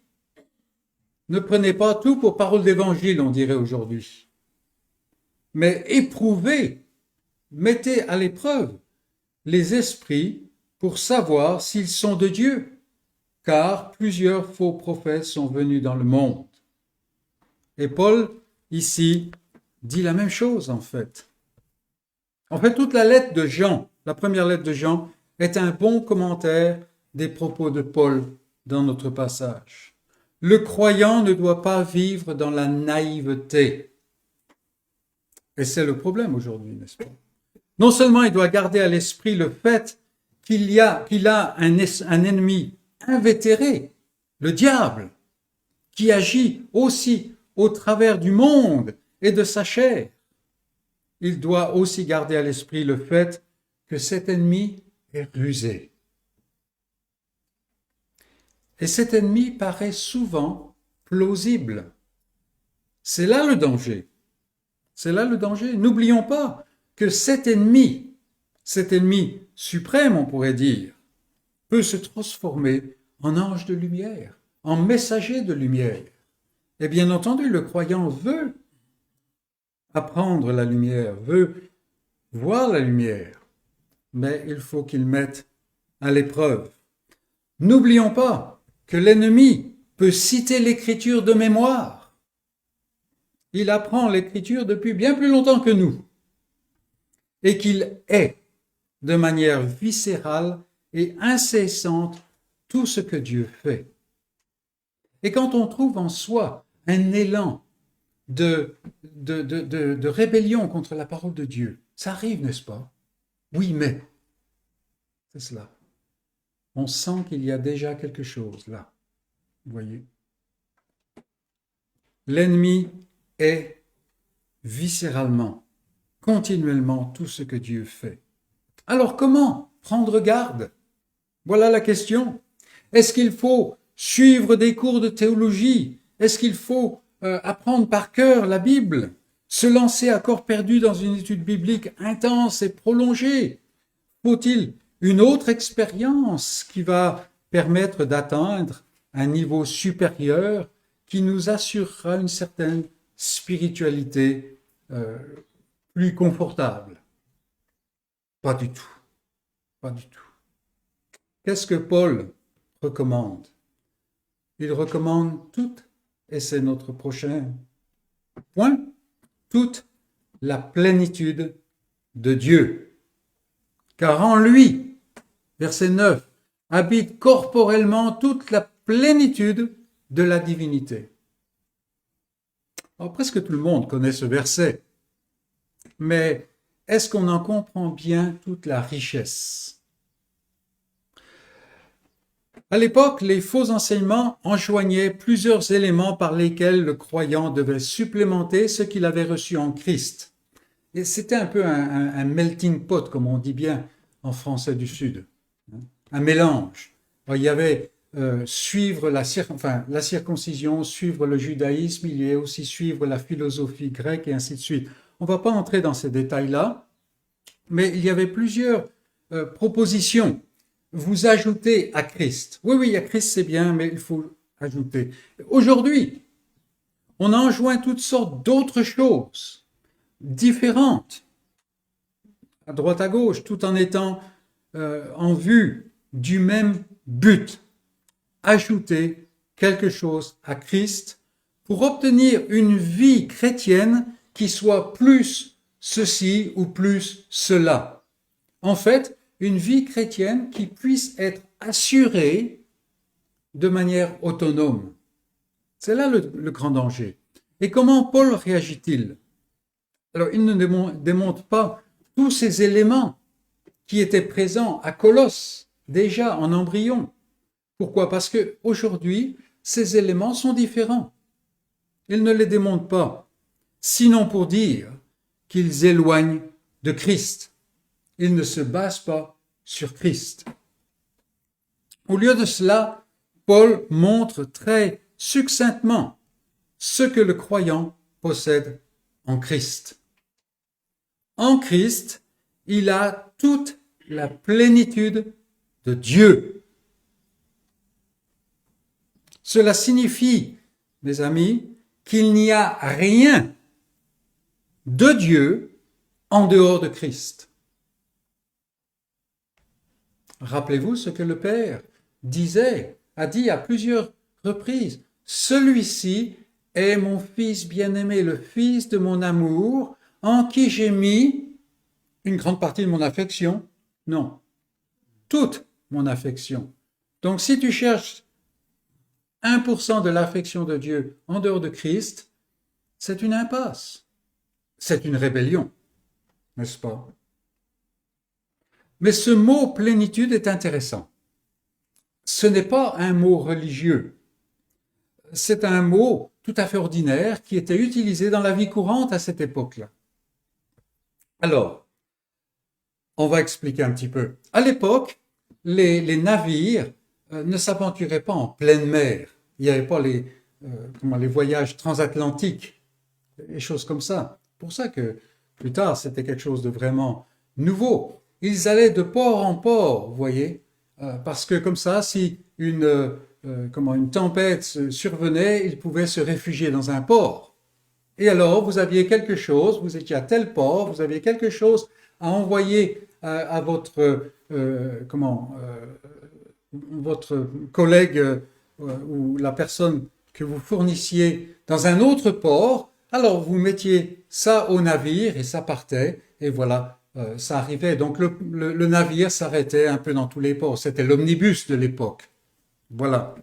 Ne prenez pas tout pour parole d'évangile, on dirait aujourd'hui. Mais éprouvez, mettez à l'épreuve les esprits pour savoir s'ils sont de Dieu, car plusieurs faux prophètes sont venus dans le monde. Et Paul, ici, dit la même chose, en fait. En fait, toute la lettre de Jean, la première lettre de Jean, est un bon commentaire des propos de Paul dans notre passage. Le croyant ne doit pas vivre dans la naïveté. Et c'est le problème aujourd'hui, n'est-ce pas? Non seulement il doit garder à l'esprit le fait qu'il a un ennemi invétéré, le diable, qui agit aussi au travers du monde et de sa chair. Il doit aussi garder à l'esprit le fait que cet ennemi est rusé. Et cet ennemi paraît souvent plausible. C'est là le danger. C'est là le danger. N'oublions pas que cet ennemi suprême, on pourrait dire, peut se transformer en ange de lumière, en messager de lumière. Et bien entendu, le croyant veut apprendre la lumière, veut voir la lumière, mais il faut qu'il mette à l'épreuve. N'oublions pas que l'ennemi peut citer l'écriture de mémoire. Il apprend l'écriture depuis bien plus longtemps que nous et qu'il est de manière viscérale et incessante tout ce que Dieu fait. Et quand on trouve en soi un élan de rébellion contre la parole de Dieu, ça arrive, n'est-ce pas? Oui, mais c'est cela. On sent qu'il y a déjà quelque chose là. Vous voyez? L'ennemi est viscéralement, continuellement tout ce que Dieu fait. Alors comment prendre garde? Voilà la question. Est-ce qu'il faut suivre des cours de théologie? Est-ce qu'il faut apprendre par cœur la Bible? Se lancer à corps perdu dans une étude biblique intense et prolongée? Faut-il une autre expérience qui va permettre d'atteindre un niveau supérieur qui nous assurera une certaine spiritualité plus confortable? Pas du tout. Pas du tout. Qu'est-ce que Paul recommande? Il recommande toute, et c'est notre prochain point, toute la plénitude de Dieu. Car en lui, verset 9, habite corporellement toute la plénitude de la divinité. Alors, presque tout le monde connaît ce verset, mais est-ce qu'on en comprend bien toute la richesse? À l'époque, les faux enseignements enjoignaient plusieurs éléments par lesquels le croyant devait supplémenter ce qu'il avait reçu en Christ. Et c'était un peu un melting pot, comme on dit bien en français du Sud, un mélange. Alors, il y avait suivre la circoncision, suivre le judaïsme, il y a aussi suivre la philosophie grecque et ainsi de suite. On ne va pas entrer dans ces détails-là, mais il y avait plusieurs propositions. Vous ajoutez à Christ. Oui, à Christ c'est bien, mais il faut ajouter. Aujourd'hui, on enjoint toutes sortes d'autres choses différentes, à droite à gauche, tout en étant en vue du même but. Ajouter quelque chose à Christ pour obtenir une vie chrétienne qui soit plus ceci ou plus cela. En fait, une vie chrétienne qui puisse être assurée de manière autonome. C'est là le grand danger. Et comment Paul réagit-il? Alors, il ne démontre pas tous ces éléments qui étaient présents à Colosse, déjà en embryon. Pourquoi? Parce qu'aujourd'hui, ces éléments sont différents. Il ne les démontre pas, sinon pour dire qu'ils éloignent de Christ. Ils ne se basent pas sur Christ. Au lieu de cela, Paul montre très succinctement ce que le croyant possède en Christ. En Christ, il a toute la plénitude de Dieu. Cela signifie, mes amis, qu'il n'y a rien de Dieu en dehors de Christ. Rappelez-vous ce que le Père a dit à plusieurs reprises. Celui-ci est mon Fils bien-aimé, le Fils de mon amour, en qui j'ai mis une grande partie de mon affection. Non, toute mon affection. Donc si tu cherches 1% de l'affection de Dieu en dehors de Christ, c'est une impasse. C'est une rébellion, n'est-ce pas? Mais ce mot plénitude est intéressant. Ce n'est pas un mot religieux. C'est un mot tout à fait ordinaire qui était utilisé dans la vie courante à cette époque-là. Alors, on va expliquer un petit peu. À l'époque, les navires ne s'aventuraient pas en pleine mer. Il n'y avait pas les voyages transatlantiques, les choses comme ça. C'est pour ça que plus tard, c'était quelque chose de vraiment nouveau. Ils allaient de port en port, vous voyez, parce que comme ça, si une tempête survenait, ils pouvaient se réfugier dans un port. Et alors, vous aviez quelque chose, vous étiez à tel port, vous aviez quelque chose à envoyer à votre collègue ou la personne que vous fournissiez dans un autre port. Alors, vous mettiez ça au navire et ça partait, et voilà, ça arrivait. Donc, le navire s'arrêtait un peu dans tous les ports. C'était l'omnibus de l'époque. Voilà.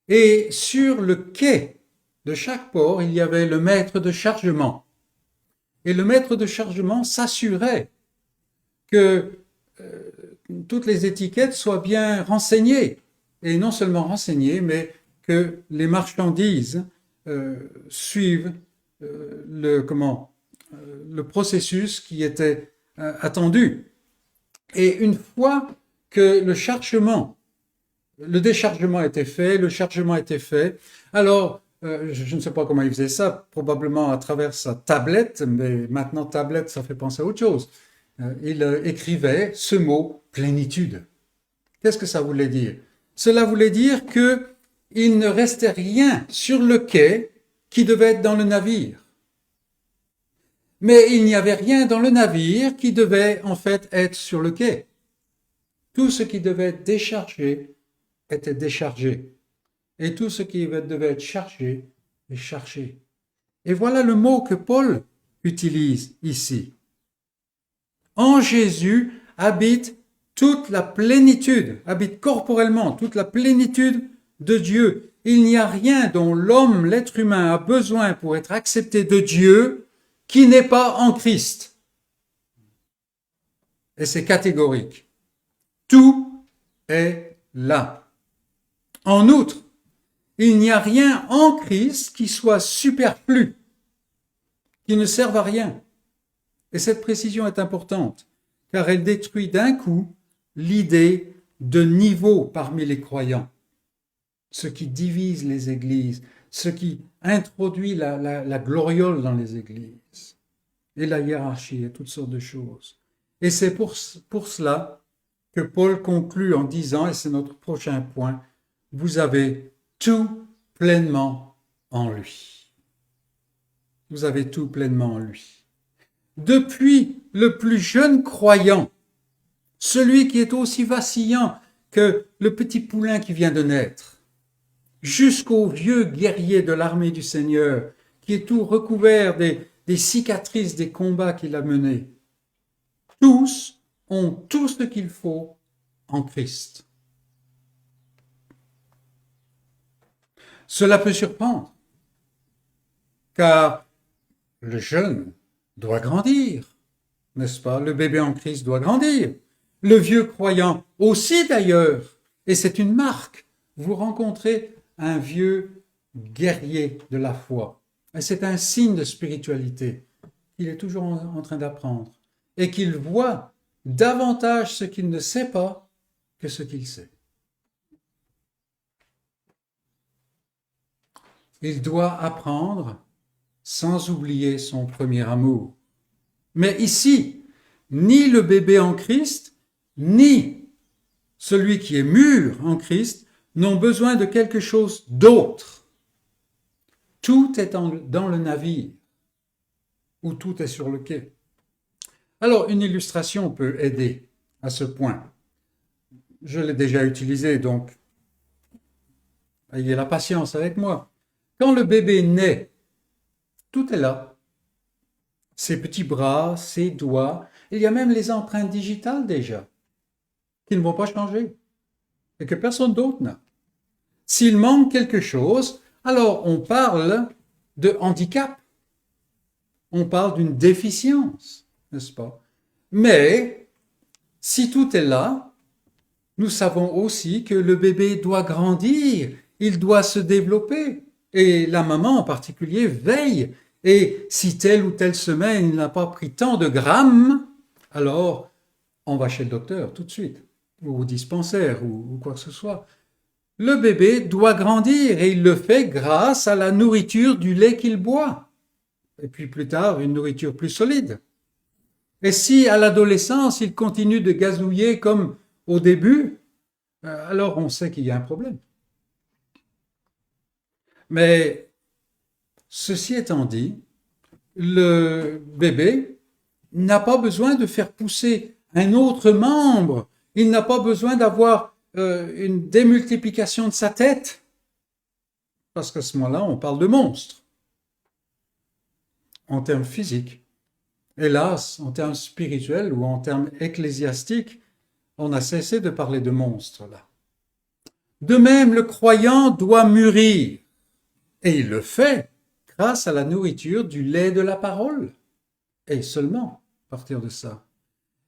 Et sur le quai de chaque port, il y avait le maître de chargement. Et le maître de chargement s'assurait que toutes les étiquettes soient bien renseignées. Et non seulement renseignées, mais que les marchandises suivent le processus qui était attendu. Et une fois que le déchargement était fait, le chargement était fait, alors je ne sais pas comment il faisait ça, probablement à travers sa tablette, mais maintenant tablette, ça fait penser à autre chose. Il écrivait ce mot plénitude. Qu'est-ce que ça voulait dire? Cela voulait dire qu'il ne restait rien sur le quai qui devait être dans le navire. Mais il n'y avait rien dans le navire qui devait en fait être sur le quai. Tout ce qui devait être déchargé était déchargé. Et tout ce qui devait être chargé est chargé. Et voilà le mot que Paul utilise ici. En Jésus habite toute la plénitude, habite corporellement toute la plénitude de Dieu. Il n'y a rien dont l'homme, l'être humain, a besoin pour être accepté de Dieu qui n'est pas en Christ. Et c'est catégorique. Tout est là. En outre, il n'y a rien en Christ qui soit superflu, qui ne serve à rien. Et cette précision est importante, car elle détruit d'un coup l'idée de niveau parmi les croyants. ce qui divise les églises, ce qui introduit la gloriole dans les églises, et la hiérarchie et toutes sortes de choses. Et c'est pour cela que Paul conclut en disant, et c'est notre prochain point, vous avez tout pleinement en lui. Vous avez tout pleinement en lui. Depuis le plus jeune croyant, celui qui est aussi vacillant que le petit poulain qui vient de naître, jusqu'au vieux guerrier de l'armée du Seigneur, qui est tout recouvert des cicatrices des combats qu'il a menés, tous ont tout ce qu'il faut en Christ. Cela peut surprendre, car le jeune doit grandir, n'est-ce pas? Le bébé en Christ doit grandir. Le vieux croyant aussi d'ailleurs, et c'est une marque. Vous rencontrez un vieux guerrier de la foi, et c'est un signe de spiritualité. Il est toujours en train d'apprendre, et qu'il voit davantage ce qu'il ne sait pas que ce qu'il sait. Il doit apprendre sans oublier son premier amour. Mais ici, ni le bébé en Christ, ni celui qui est mûr en Christ n'ont besoin de quelque chose d'autre. Tout est dans le navire, ou tout est sur le quai. Alors, une illustration peut aider à ce point. Je l'ai déjà utilisé, donc ayez la patience avec moi. Quand le bébé naît, tout est là. Ses petits bras, ses doigts, il y a même les empreintes digitales déjà, qui ne vont pas changer, et que personne d'autre n'a. S'il manque quelque chose, alors on parle de handicap, on parle d'une déficience, n'est-ce pas? Mais si tout est là, nous savons aussi que le bébé doit grandir, il doit se développer, et la maman en particulier veille. Et si telle ou telle semaine il n'a pas pris tant de grammes, alors on va chez le docteur tout de suite, ou au dispensaire, ou quoi que ce soit. Le bébé doit grandir et il le fait grâce à la nourriture du lait qu'il boit. Et puis plus tard, une nourriture plus solide. Et si à l'adolescence, il continue de gazouiller comme au début, alors on sait qu'il y a un problème. Mais ceci étant dit, le bébé n'a pas besoin de faire pousser un autre membre. Il n'a pas besoin d'avoir une démultiplication de sa tête. Parce qu'à ce moment-là, on parle de monstre. En termes physiques. Hélas, en termes spirituels ou en termes ecclésiastiques, on a cessé de parler de monstre là. De même, le croyant doit mûrir. Et il le fait grâce à la nourriture du lait de la parole. Et seulement à partir de ça.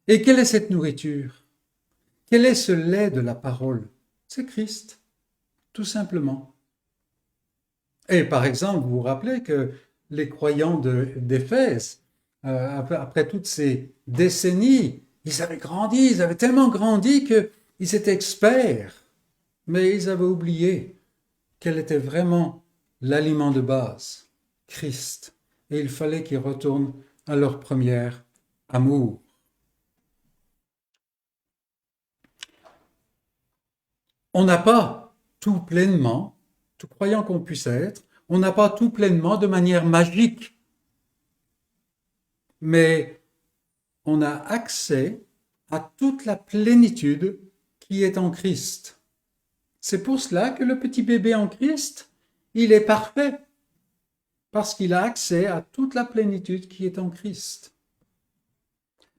Et quelle est cette nourriture? Quel est ce lait de la parole? C'est Christ, tout simplement. Et par exemple, vous vous rappelez que les croyants d'Éphèse, après toutes ces décennies, ils avaient grandi, ils avaient tellement grandi qu'ils étaient experts. Mais ils avaient oublié quel était vraiment l'aliment de base, Christ. Et il fallait qu'ils retournent à leur premier amour. On n'a pas tout pleinement, tout croyant qu'on puisse être, on n'a pas tout pleinement de manière magique. Mais on a accès à toute la plénitude qui est en Christ. C'est pour cela que le petit bébé en Christ, il est parfait, parce qu'il a accès à toute la plénitude qui est en Christ.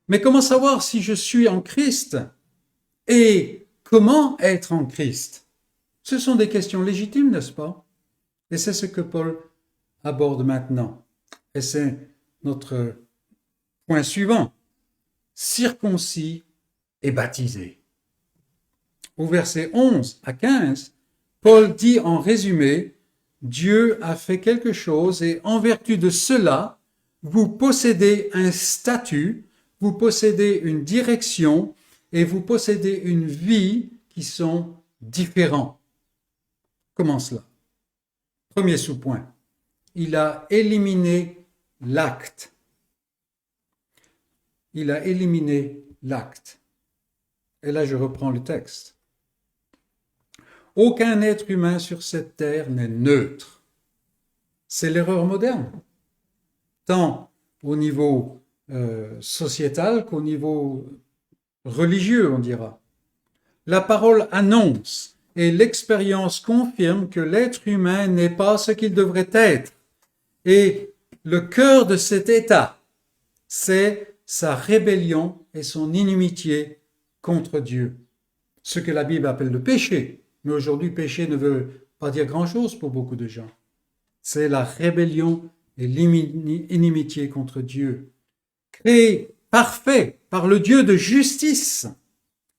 Mais comment savoir si je suis en Christ et comment être en Christ? Ce sont des questions légitimes, n'est-ce pas? Et c'est ce que Paul aborde maintenant. Et c'est notre point suivant. Circoncis et baptisé. Au verset 11 à 15, Paul dit en résumé, Dieu a fait quelque chose et en vertu de cela, vous possédez un statut, vous possédez une direction et vous possédez une vie qui sont différents. Comment cela? Premier sous-point, il a éliminé l'acte. Il a éliminé l'acte. Et là, je reprends le texte. Aucun être humain sur cette terre n'est neutre. C'est l'erreur moderne, tant au niveau sociétal qu'au niveau religieux, on dira. La parole annonce et l'expérience confirme que l'être humain n'est pas ce qu'il devrait être. Et le cœur de cet état, c'est sa rébellion et son inimitié contre Dieu. Ce que la Bible appelle le péché. Mais aujourd'hui, péché ne veut pas dire grand-chose pour beaucoup de gens. C'est la rébellion et l'inimitié contre Dieu. Créé parfait par le Dieu de justice,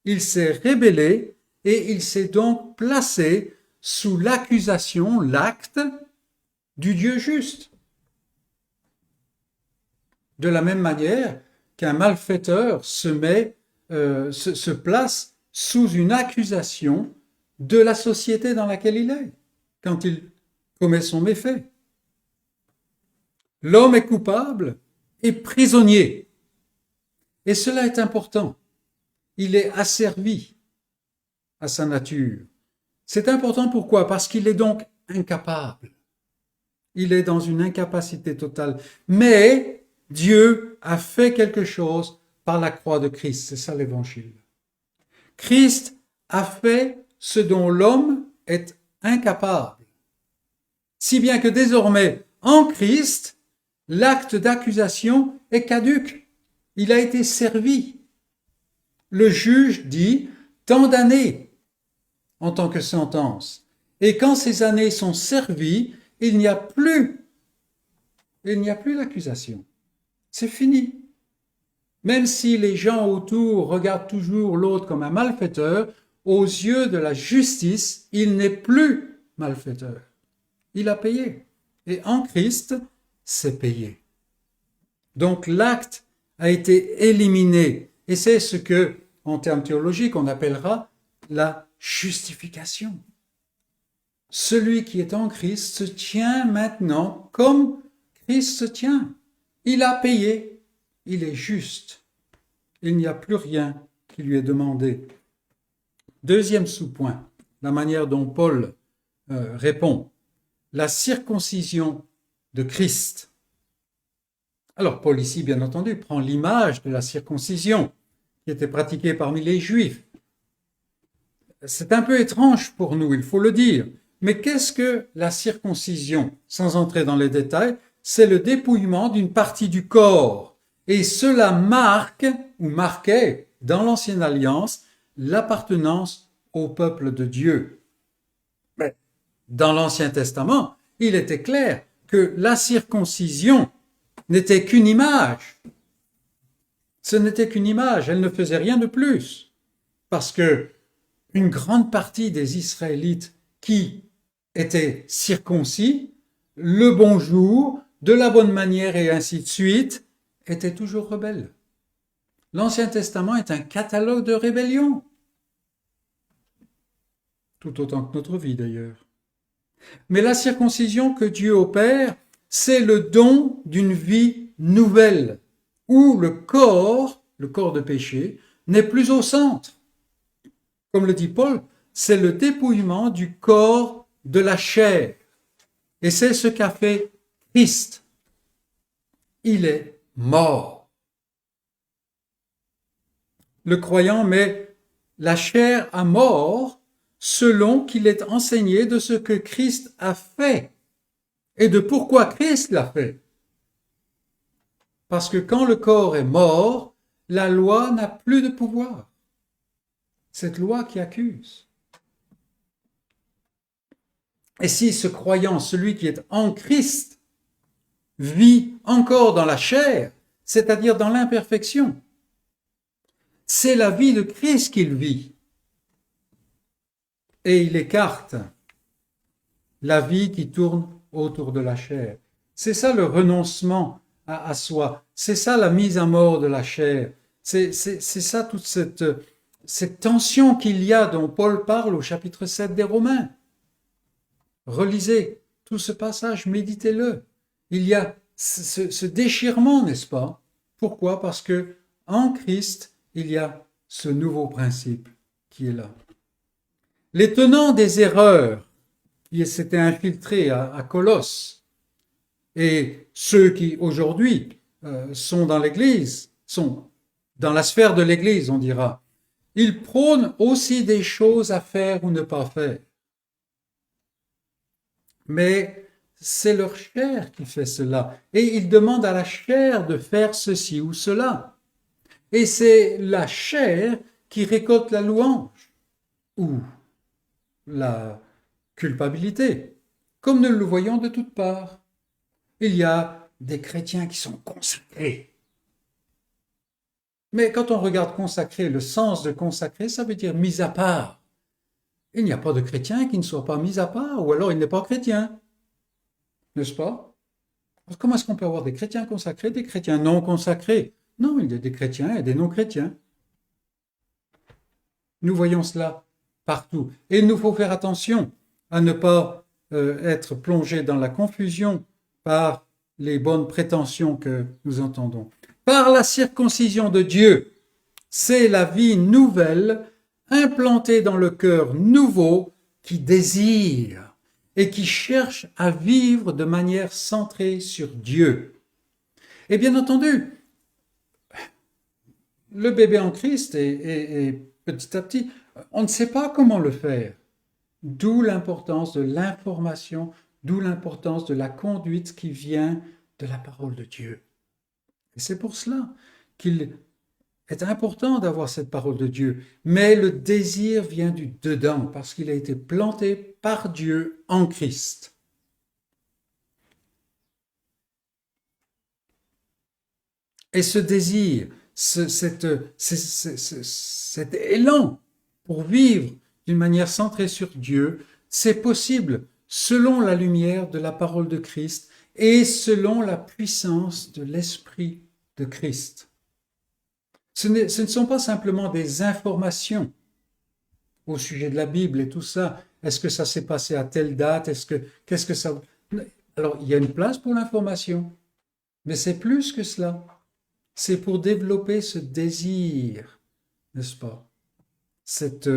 il s'est rébellé et il s'est donc placé sous l'accusation, l'acte du Dieu juste. De la même manière qu'un malfaiteur se place sous une accusation de la société dans laquelle il est, quand il commet son méfait. L'homme est coupable et prisonnier. Et cela est important. Il est asservi à sa nature. C'est important pourquoi? Parce qu'il est donc incapable. Il est dans une incapacité totale. Mais Dieu a fait quelque chose par la croix de Christ. C'est ça l'évangile. Christ a fait ce dont l'homme est incapable. Si bien que désormais, en Christ, l'acte d'accusation est caduc. Il a été servi. Le juge dit tant d'années en tant que sentence. Et quand ces années sont servies, il n'y a plus l'accusation. C'est fini. Même si les gens autour regardent toujours l'autre comme un malfaiteur, aux yeux de la justice, il n'est plus malfaiteur. Il a payé. Et en Christ, c'est payé. Donc l'acte a été éliminé. Et c'est ce que, en termes théologiques, on appellera la justification. Celui qui est en Christ se tient maintenant comme Christ se tient. Il a payé. Il est juste. Il n'y a plus rien qui lui est demandé. Deuxième sous-point, la manière dont Paul répond. La circoncision de Christ. Alors Paul ici, bien entendu, prend l'image de la circoncision qui était pratiquée parmi les Juifs. C'est un peu étrange pour nous, il faut le dire. Mais qu'est-ce que la circoncision? Sans entrer dans les détails, c'est le dépouillement d'une partie du corps. Et cela marque, ou marquait, dans l'Ancienne Alliance, l'appartenance au peuple de Dieu. Mais dans l'Ancien Testament, il était clair que la circoncision n'était qu'une image. Ce n'était qu'une image, elle ne faisait rien de plus. Parce que une grande partie des Israélites qui étaient circoncis, le bonjour, de la bonne manière et ainsi de suite, étaient toujours rebelles. L'Ancien Testament est un catalogue de rébellion. Tout autant que notre vie d'ailleurs. Mais la circoncision que Dieu opère, c'est le don d'une vie nouvelle, où le corps de péché, n'est plus au centre. Comme le dit Paul, c'est le dépouillement du corps de la chair. Et c'est ce qu'a fait Christ. Il est mort. Le croyant met la chair à mort selon qu'il est enseigné de ce que Christ a fait et de pourquoi Christ l'a fait. Parce que quand le corps est mort, la loi n'a plus de pouvoir. Cette loi qui accuse. Et si ce croyant, celui qui est en Christ, vit encore dans la chair, c'est-à-dire dans l'imperfection, c'est la vie de Christ qu'il vit. Et il écarte la vie qui tourne autour de la chair. C'est ça le renoncement à soi. C'est ça la mise à mort de la chair. C'est ça toute cette tension qu'il y a dont Paul parle au chapitre 7 des Romains. Relisez tout ce passage, méditez-le. Il y a ce déchirement, n'est-ce pas? Pourquoi? Parce que en Christ, il y a ce nouveau principe qui est là. Les tenants des erreurs qui s'étaient infiltrés à Colosse et ceux qui aujourd'hui sont dans l'Église, sont dans la sphère de l'Église, on dira, ils prônent aussi des choses à faire ou ne pas faire. Mais c'est leur chair qui fait cela. Et ils demandent à la chair de faire ceci ou cela. Et c'est la chair qui récolte la louange ou la culpabilité, comme nous le voyons de toutes parts. Il y a des chrétiens qui sont consacrés. Mais quand on regarde consacré, le sens de consacré, ça veut dire mis à part. Il n'y a pas de chrétien qui ne soit pas mis à part, ou alors il n'est pas chrétien. N'est-ce pas? Comment est-ce qu'on peut avoir des chrétiens consacrés, des chrétiens non consacrés? Non, il y a des chrétiens et des non-chrétiens. Nous voyons cela partout. Et il nous faut faire attention à ne pas être plongé dans la confusion par les bonnes prétentions que nous entendons. Par la circoncision de Dieu, c'est la vie nouvelle implantée dans le cœur nouveau qui désire et qui cherche à vivre de manière centrée sur Dieu. Et bien entendu, le bébé en Christ est petit à petit, on ne sait pas comment le faire. D'où l'importance de l'information, d'où l'importance de la conduite qui vient de la parole de Dieu. Et c'est pour cela qu'il est important d'avoir cette parole de Dieu. Mais le désir vient du dedans, parce qu'il a été planté par Dieu en Christ. Et ce désir, cet élan pour vivre d'une manière centrée sur Dieu, c'est possible selon la lumière de la parole de Christ et selon la puissance de l'Esprit de Christ. Ce ne sont pas simplement des informations au sujet de la Bible et tout ça. Est-ce que ça s'est passé à telle date? Qu'est-ce que ça... Alors, il y a une place pour l'information, mais c'est plus que cela. C'est pour développer ce désir, n'est-ce pas? Cette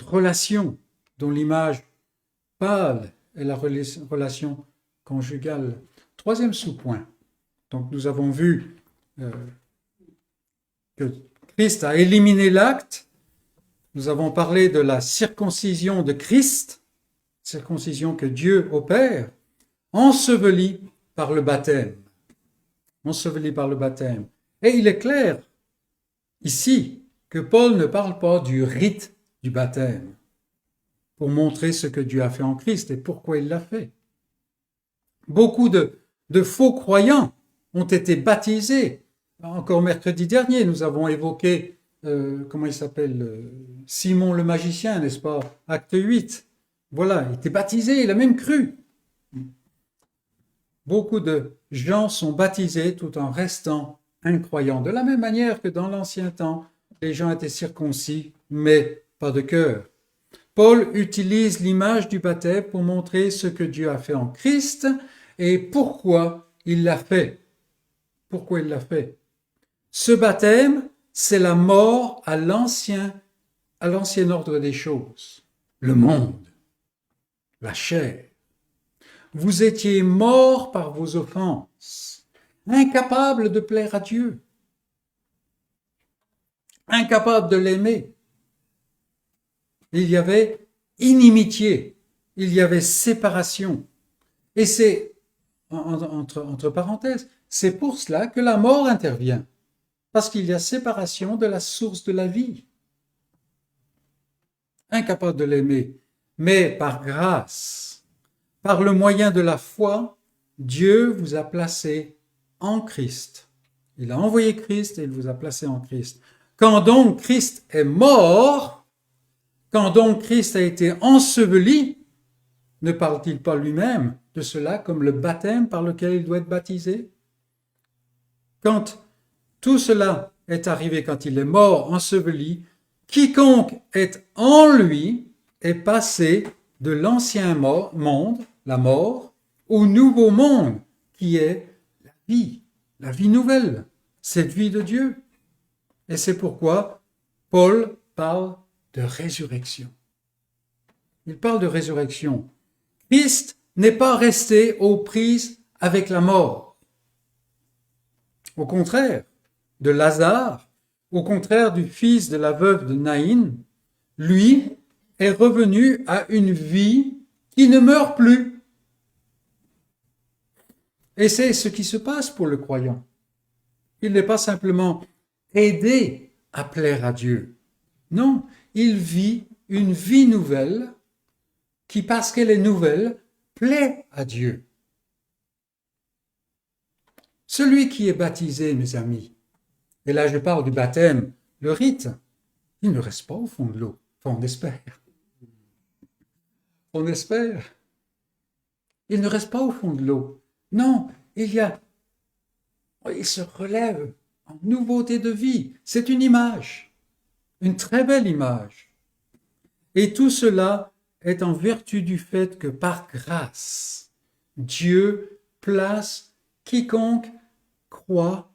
relation dont l'image pâle est la relation conjugale. Troisième sous-point. Donc, nous avons vu que Christ a éliminé l'acte. Nous avons parlé de la circoncision de Christ, circoncision que Dieu opère, ensevelie par le baptême. Ensevelie par le baptême. Et il est clair, ici, que Paul ne parle pas du rite du baptême pour montrer ce que Dieu a fait en Christ et pourquoi il l'a fait. Beaucoup de faux croyants ont été baptisés. Encore mercredi dernier, nous avons évoqué, comment il s'appelle, Simon le magicien, n'est-ce pas? Acte 8. Voilà, il était baptisé, il a même cru. Beaucoup de gens sont baptisés tout en restant incroyants. De la même manière que dans l'ancien temps, les gens étaient circoncis, mais pas de cœur. Paul utilise l'image du baptême pour montrer ce que Dieu a fait en Christ et pourquoi il l'a fait. Pourquoi il l'a fait? Ce baptême, c'est la mort à l'ancien ordre des choses. Le monde, la chair. Vous étiez morts par vos offenses, incapables de plaire à Dieu, incapables de l'aimer. Il y avait inimitié, il y avait séparation. Et c'est, entre parenthèses, c'est pour cela que la mort intervient, parce qu'il y a séparation de la source de la vie. Incapable de l'aimer, mais par grâce, par le moyen de la foi, Dieu vous a placé en Christ. Il a envoyé Christ et il vous a placé en Christ. Quand donc Christ est mort, quand donc Christ a été enseveli, ne parle-t-il pas lui-même de cela comme le baptême par lequel il doit être baptisé? Quand tout cela est arrivé, quand il est mort, enseveli, quiconque est en lui est passé de l'ancien monde, la mort, au nouveau monde qui est la vie nouvelle, cette vie de Dieu. Et c'est pourquoi Paul parle de résurrection. Il parle de résurrection. Christ n'est pas resté aux prises avec la mort. Au contraire de Lazare, au contraire du fils de la veuve de Naïn, lui est revenu à une vie qui ne meurt plus. Et c'est ce qui se passe pour le croyant. Il n'est pas simplement aidé à plaire à Dieu. Non, il vit une vie nouvelle qui, parce qu'elle est nouvelle, plaît à Dieu. Celui qui est baptisé, mes amis, et là je parle du baptême, le rite, il ne reste pas au fond de l'eau. Enfin, on espère. On espère. Il ne reste pas au fond de l'eau. Non, il se relève en nouveauté de vie. C'est une image, une très belle image. Et tout cela est en vertu du fait que par grâce, Dieu place quiconque croit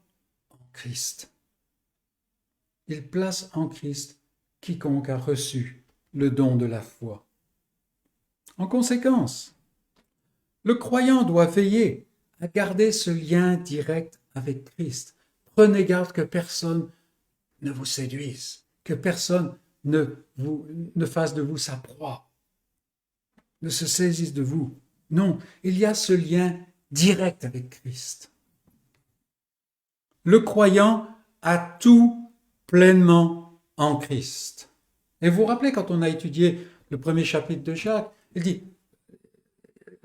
en Christ. Il place en Christ quiconque a reçu le don de la foi. En conséquence, le croyant doit veiller à garder ce lien direct avec Christ. Prenez garde que personne ne vous séduise, que personne ne fasse de vous sa proie, ne se saisisse de vous. Non, il y a ce lien direct avec Christ. Le croyant a tout pleinement en Christ. Et vous vous rappelez, quand on a étudié le premier chapitre de Jacques, il dit,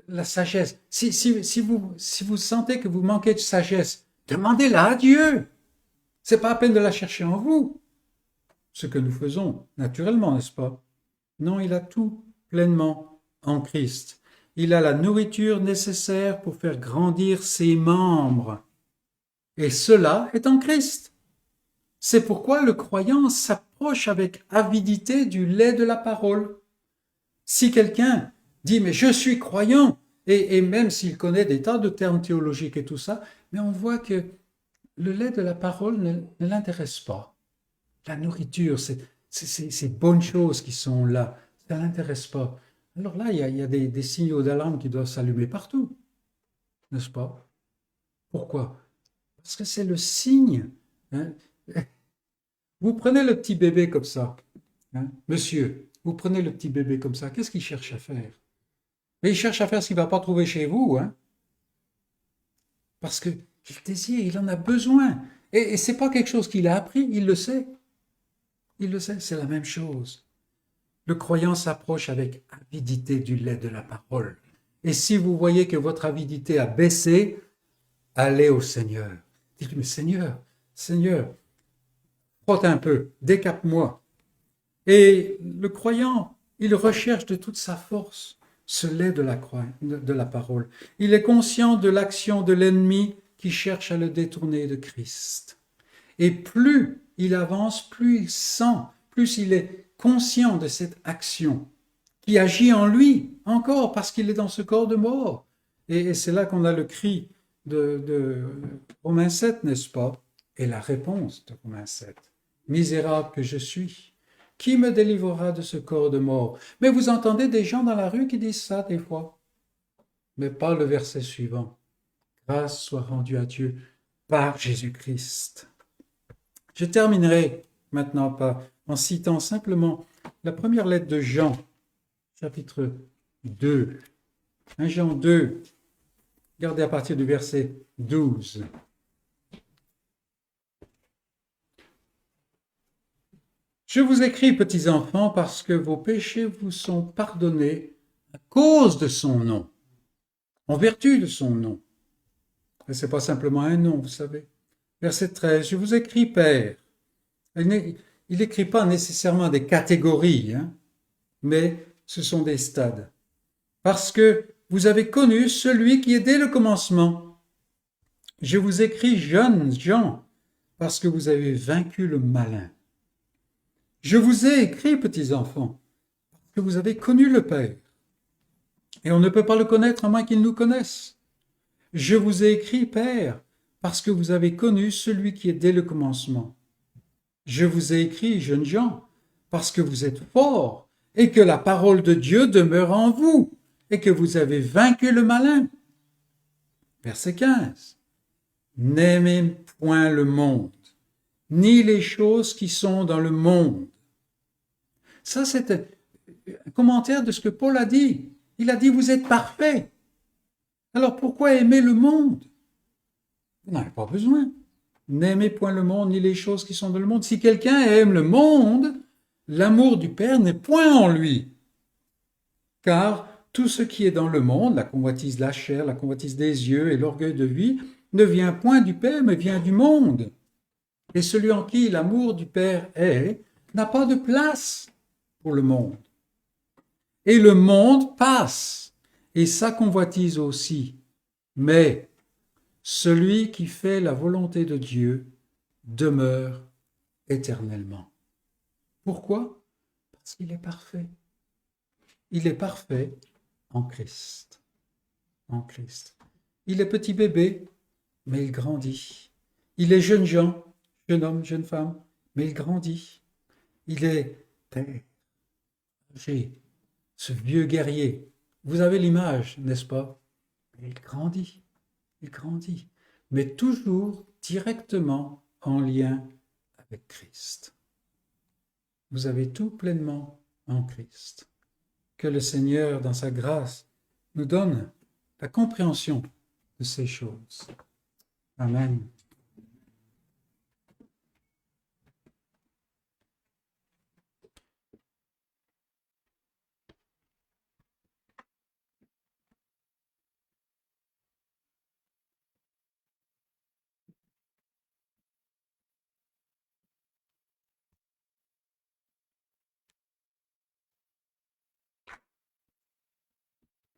la sagesse, si vous sentez que vous manquez de sagesse, demandez-la à Dieu. C'est pas à peine de la chercher en vous. Ce que nous faisons, naturellement, n'est-ce pas? Non, il a tout pleinement en Christ. Il a la nourriture nécessaire pour faire grandir ses membres. Et cela est en Christ. C'est pourquoi le croyant s'approche avec avidité du lait de la parole. Si quelqu'un dit, mais je suis croyant, et même s'il connaît des tas de termes théologiques et tout ça, mais on voit que le lait de la parole ne l'intéresse pas. La nourriture, ces bonnes choses qui sont là, ça ne l'intéresse pas. Alors là, il y a des signaux d'alarme qui doivent s'allumer partout, n'est-ce pas? Pourquoi? Parce que c'est le signe. Hein? Vous prenez le petit bébé comme ça, hein? Monsieur, vous prenez le petit bébé comme ça, qu'est-ce qu'il cherche à faire? Mais il cherche à faire ce qu'il ne va pas trouver chez vous, hein? Parce qu'il désire, il en a besoin. Et ce n'est pas quelque chose qu'il a appris, il le sait. Il le sait, c'est la même chose. Le croyant s'approche avec avidité du lait de la parole. Et si vous voyez que votre avidité a baissé, allez au Seigneur. Dites, mais Seigneur, frotte un peu, décape-moi. Et le croyant, il recherche de toute sa force ce lait de la parole. Il est conscient de l'action de l'ennemi qui cherche à le détourner de Christ. Et plus il avance, plus il sent, plus il est conscient de cette action qui agit en lui encore parce qu'il est dans ce corps de mort. Et c'est là qu'on a le cri de Romains 7, n'est-ce pas? Et la réponse de Romains 7. Misérable que je suis, qui me délivrera de ce corps de mort? Mais vous entendez des gens dans la rue qui disent ça des fois. Mais pas le verset suivant. Grâce soit rendue à Dieu par Jésus-Christ. Je terminerai maintenant en citant simplement la première lettre de Jean, chapitre 2. 1 Jean 2, regardez à partir du verset 12. Je vous écris, petits enfants, parce que vos péchés vous sont pardonnés à cause de son nom, en vertu de son nom. Et ce n'est pas simplement un nom, vous savez. Verset 13, je vous écris, Père. Il n'écrit pas nécessairement des catégories, hein, mais ce sont des stades. Parce que vous avez connu celui qui est dès le commencement. Je vous écris, jeunes gens, parce que vous avez vaincu le malin. Je vous ai écrit, petits enfants, parce que vous avez connu le Père. Et on ne peut pas le connaître à moins qu'il nous connaisse. Je vous ai écrit, Père, parce que vous avez connu celui qui est dès le commencement. Je vous ai écrit, jeunes gens, parce que vous êtes forts et que la parole de Dieu demeure en vous et que vous avez vaincu le malin. Verset 15. N'aimez point le monde, ni les choses qui sont dans le monde. Ça, c'est un commentaire de ce que Paul a dit. Il a dit, vous êtes parfaits. Alors pourquoi aimer le monde? Vous n'en avez pas besoin. N'aimez point le monde, ni les choses qui sont dans le monde. Si quelqu'un aime le monde, l'amour du Père n'est point en lui. Car tout ce qui est dans le monde, la convoitise de la chair, la convoitise des yeux et l'orgueil de vie, ne vient point du Père, mais vient du monde. Et celui en qui l'amour du Père est, n'a pas de place pour le monde. Et le monde passe, et sa convoitise aussi. Mais celui qui fait la volonté de Dieu demeure éternellement. Pourquoi? Parce qu'il est parfait. Il est parfait en Christ. En Christ. Il est petit bébé, mais il grandit. Il est jeune gens, jeune homme, jeune femme, mais il grandit. Il est père, âgé, ce vieux guerrier. Vous avez l'image, n'est-ce pas? Il grandit, mais toujours directement en lien avec Christ. Vous avez tout pleinement en Christ. Que le Seigneur, dans sa grâce, nous donne la compréhension de ces choses. Amen.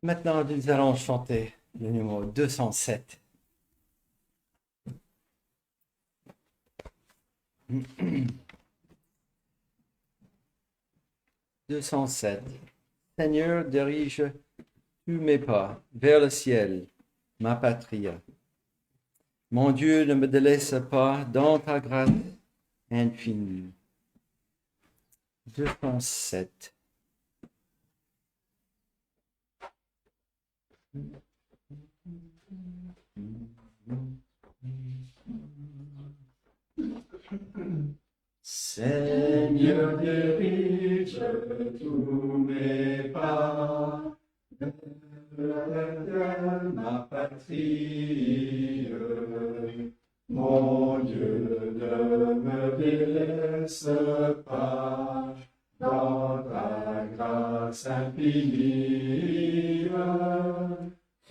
Maintenant, nous allons chanter le numéro 207. 207. Seigneur, dirige tous mes pas vers le ciel, ma patrie. Mon Dieu, ne me délaisse pas dans ta grâce infinie. 207. Seigneur, dirige tous mes pas vers ma patrie. Mon Dieu, ne me délaisse pas dans ta grâce infinie.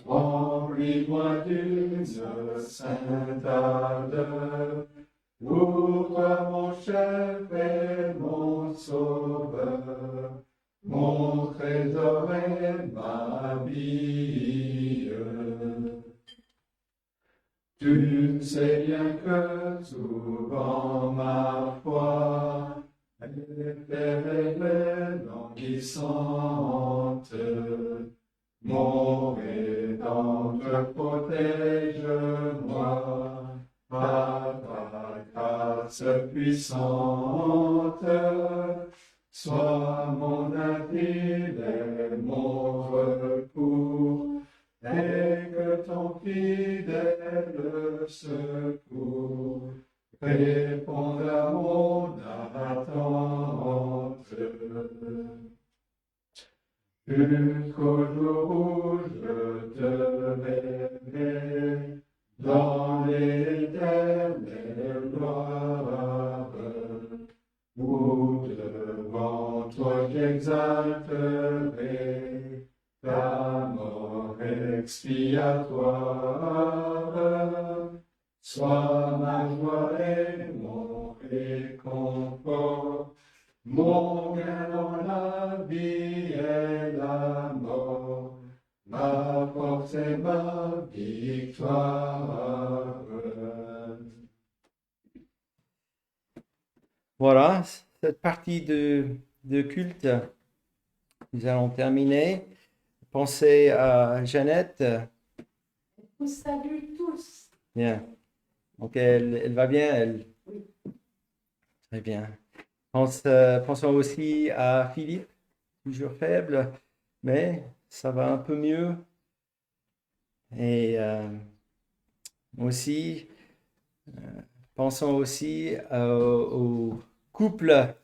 Remplis-moi d'une sainte ardeur pour toi, mon chef et mon sauveur, mon trésor et ma vie. Tu sais bien que souvent ma foi est languissante. Mon Rédempteur, protège-moi par ta grâce puissante. Sois mon asile et mon recours, et que ton fidèle secours réponde à mon attente. Jusqu'au jour où je te verrai dans l'éternelle gloire, où devant toi j'exalterai ta mort expiatoire. Sois ma joie et mon réconfort, mon gain dans la vie et la mort, ma force et ma victoire. Voilà, cette partie de culte, nous allons terminer. penser à Jeannette. Vous salue tous. Bien. Donc, elle va bien, elle. Oui. Très bien. Pensons aussi à Philippe, toujours faible, mais ça va un peu mieux. Et aussi, pensons aussi au couple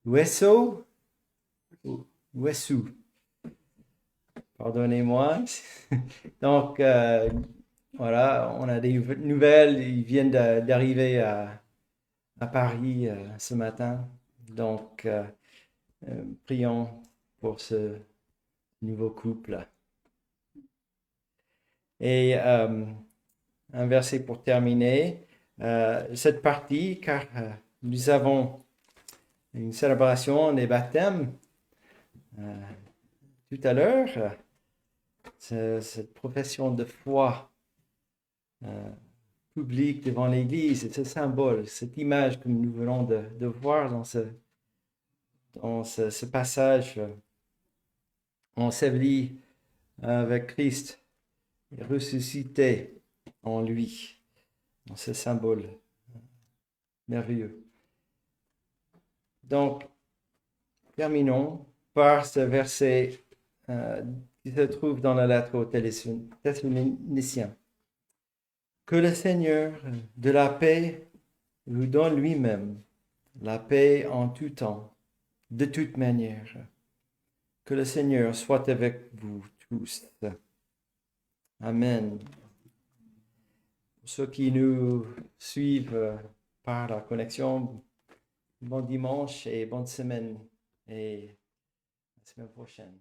Wesso, Wessou. Pardonnez-moi. Donc, voilà, on a des nouvelles. Ils viennent d'arriver à Paris ce matin. Donc, prions pour ce nouveau couple. Et un verset pour terminer cette partie, car nous avons une célébration des baptêmes tout à l'heure. Cette profession de foi publique devant l'Église, et ce symbole, cette image que nous venons de voir dans ce passage enseveli avec Christ et ressuscité en lui, dans ce symbole merveilleux. Donc, terminons par ce verset qui se trouve dans la lettre aux Thessaloniciens. Que le Seigneur de la paix vous donne lui-même la paix en tout temps, de toute manière. Que le Seigneur soit avec vous tous. Amen. Pour ceux qui nous suivent par la connexion, bon dimanche et bonne semaine et à la semaine prochaine.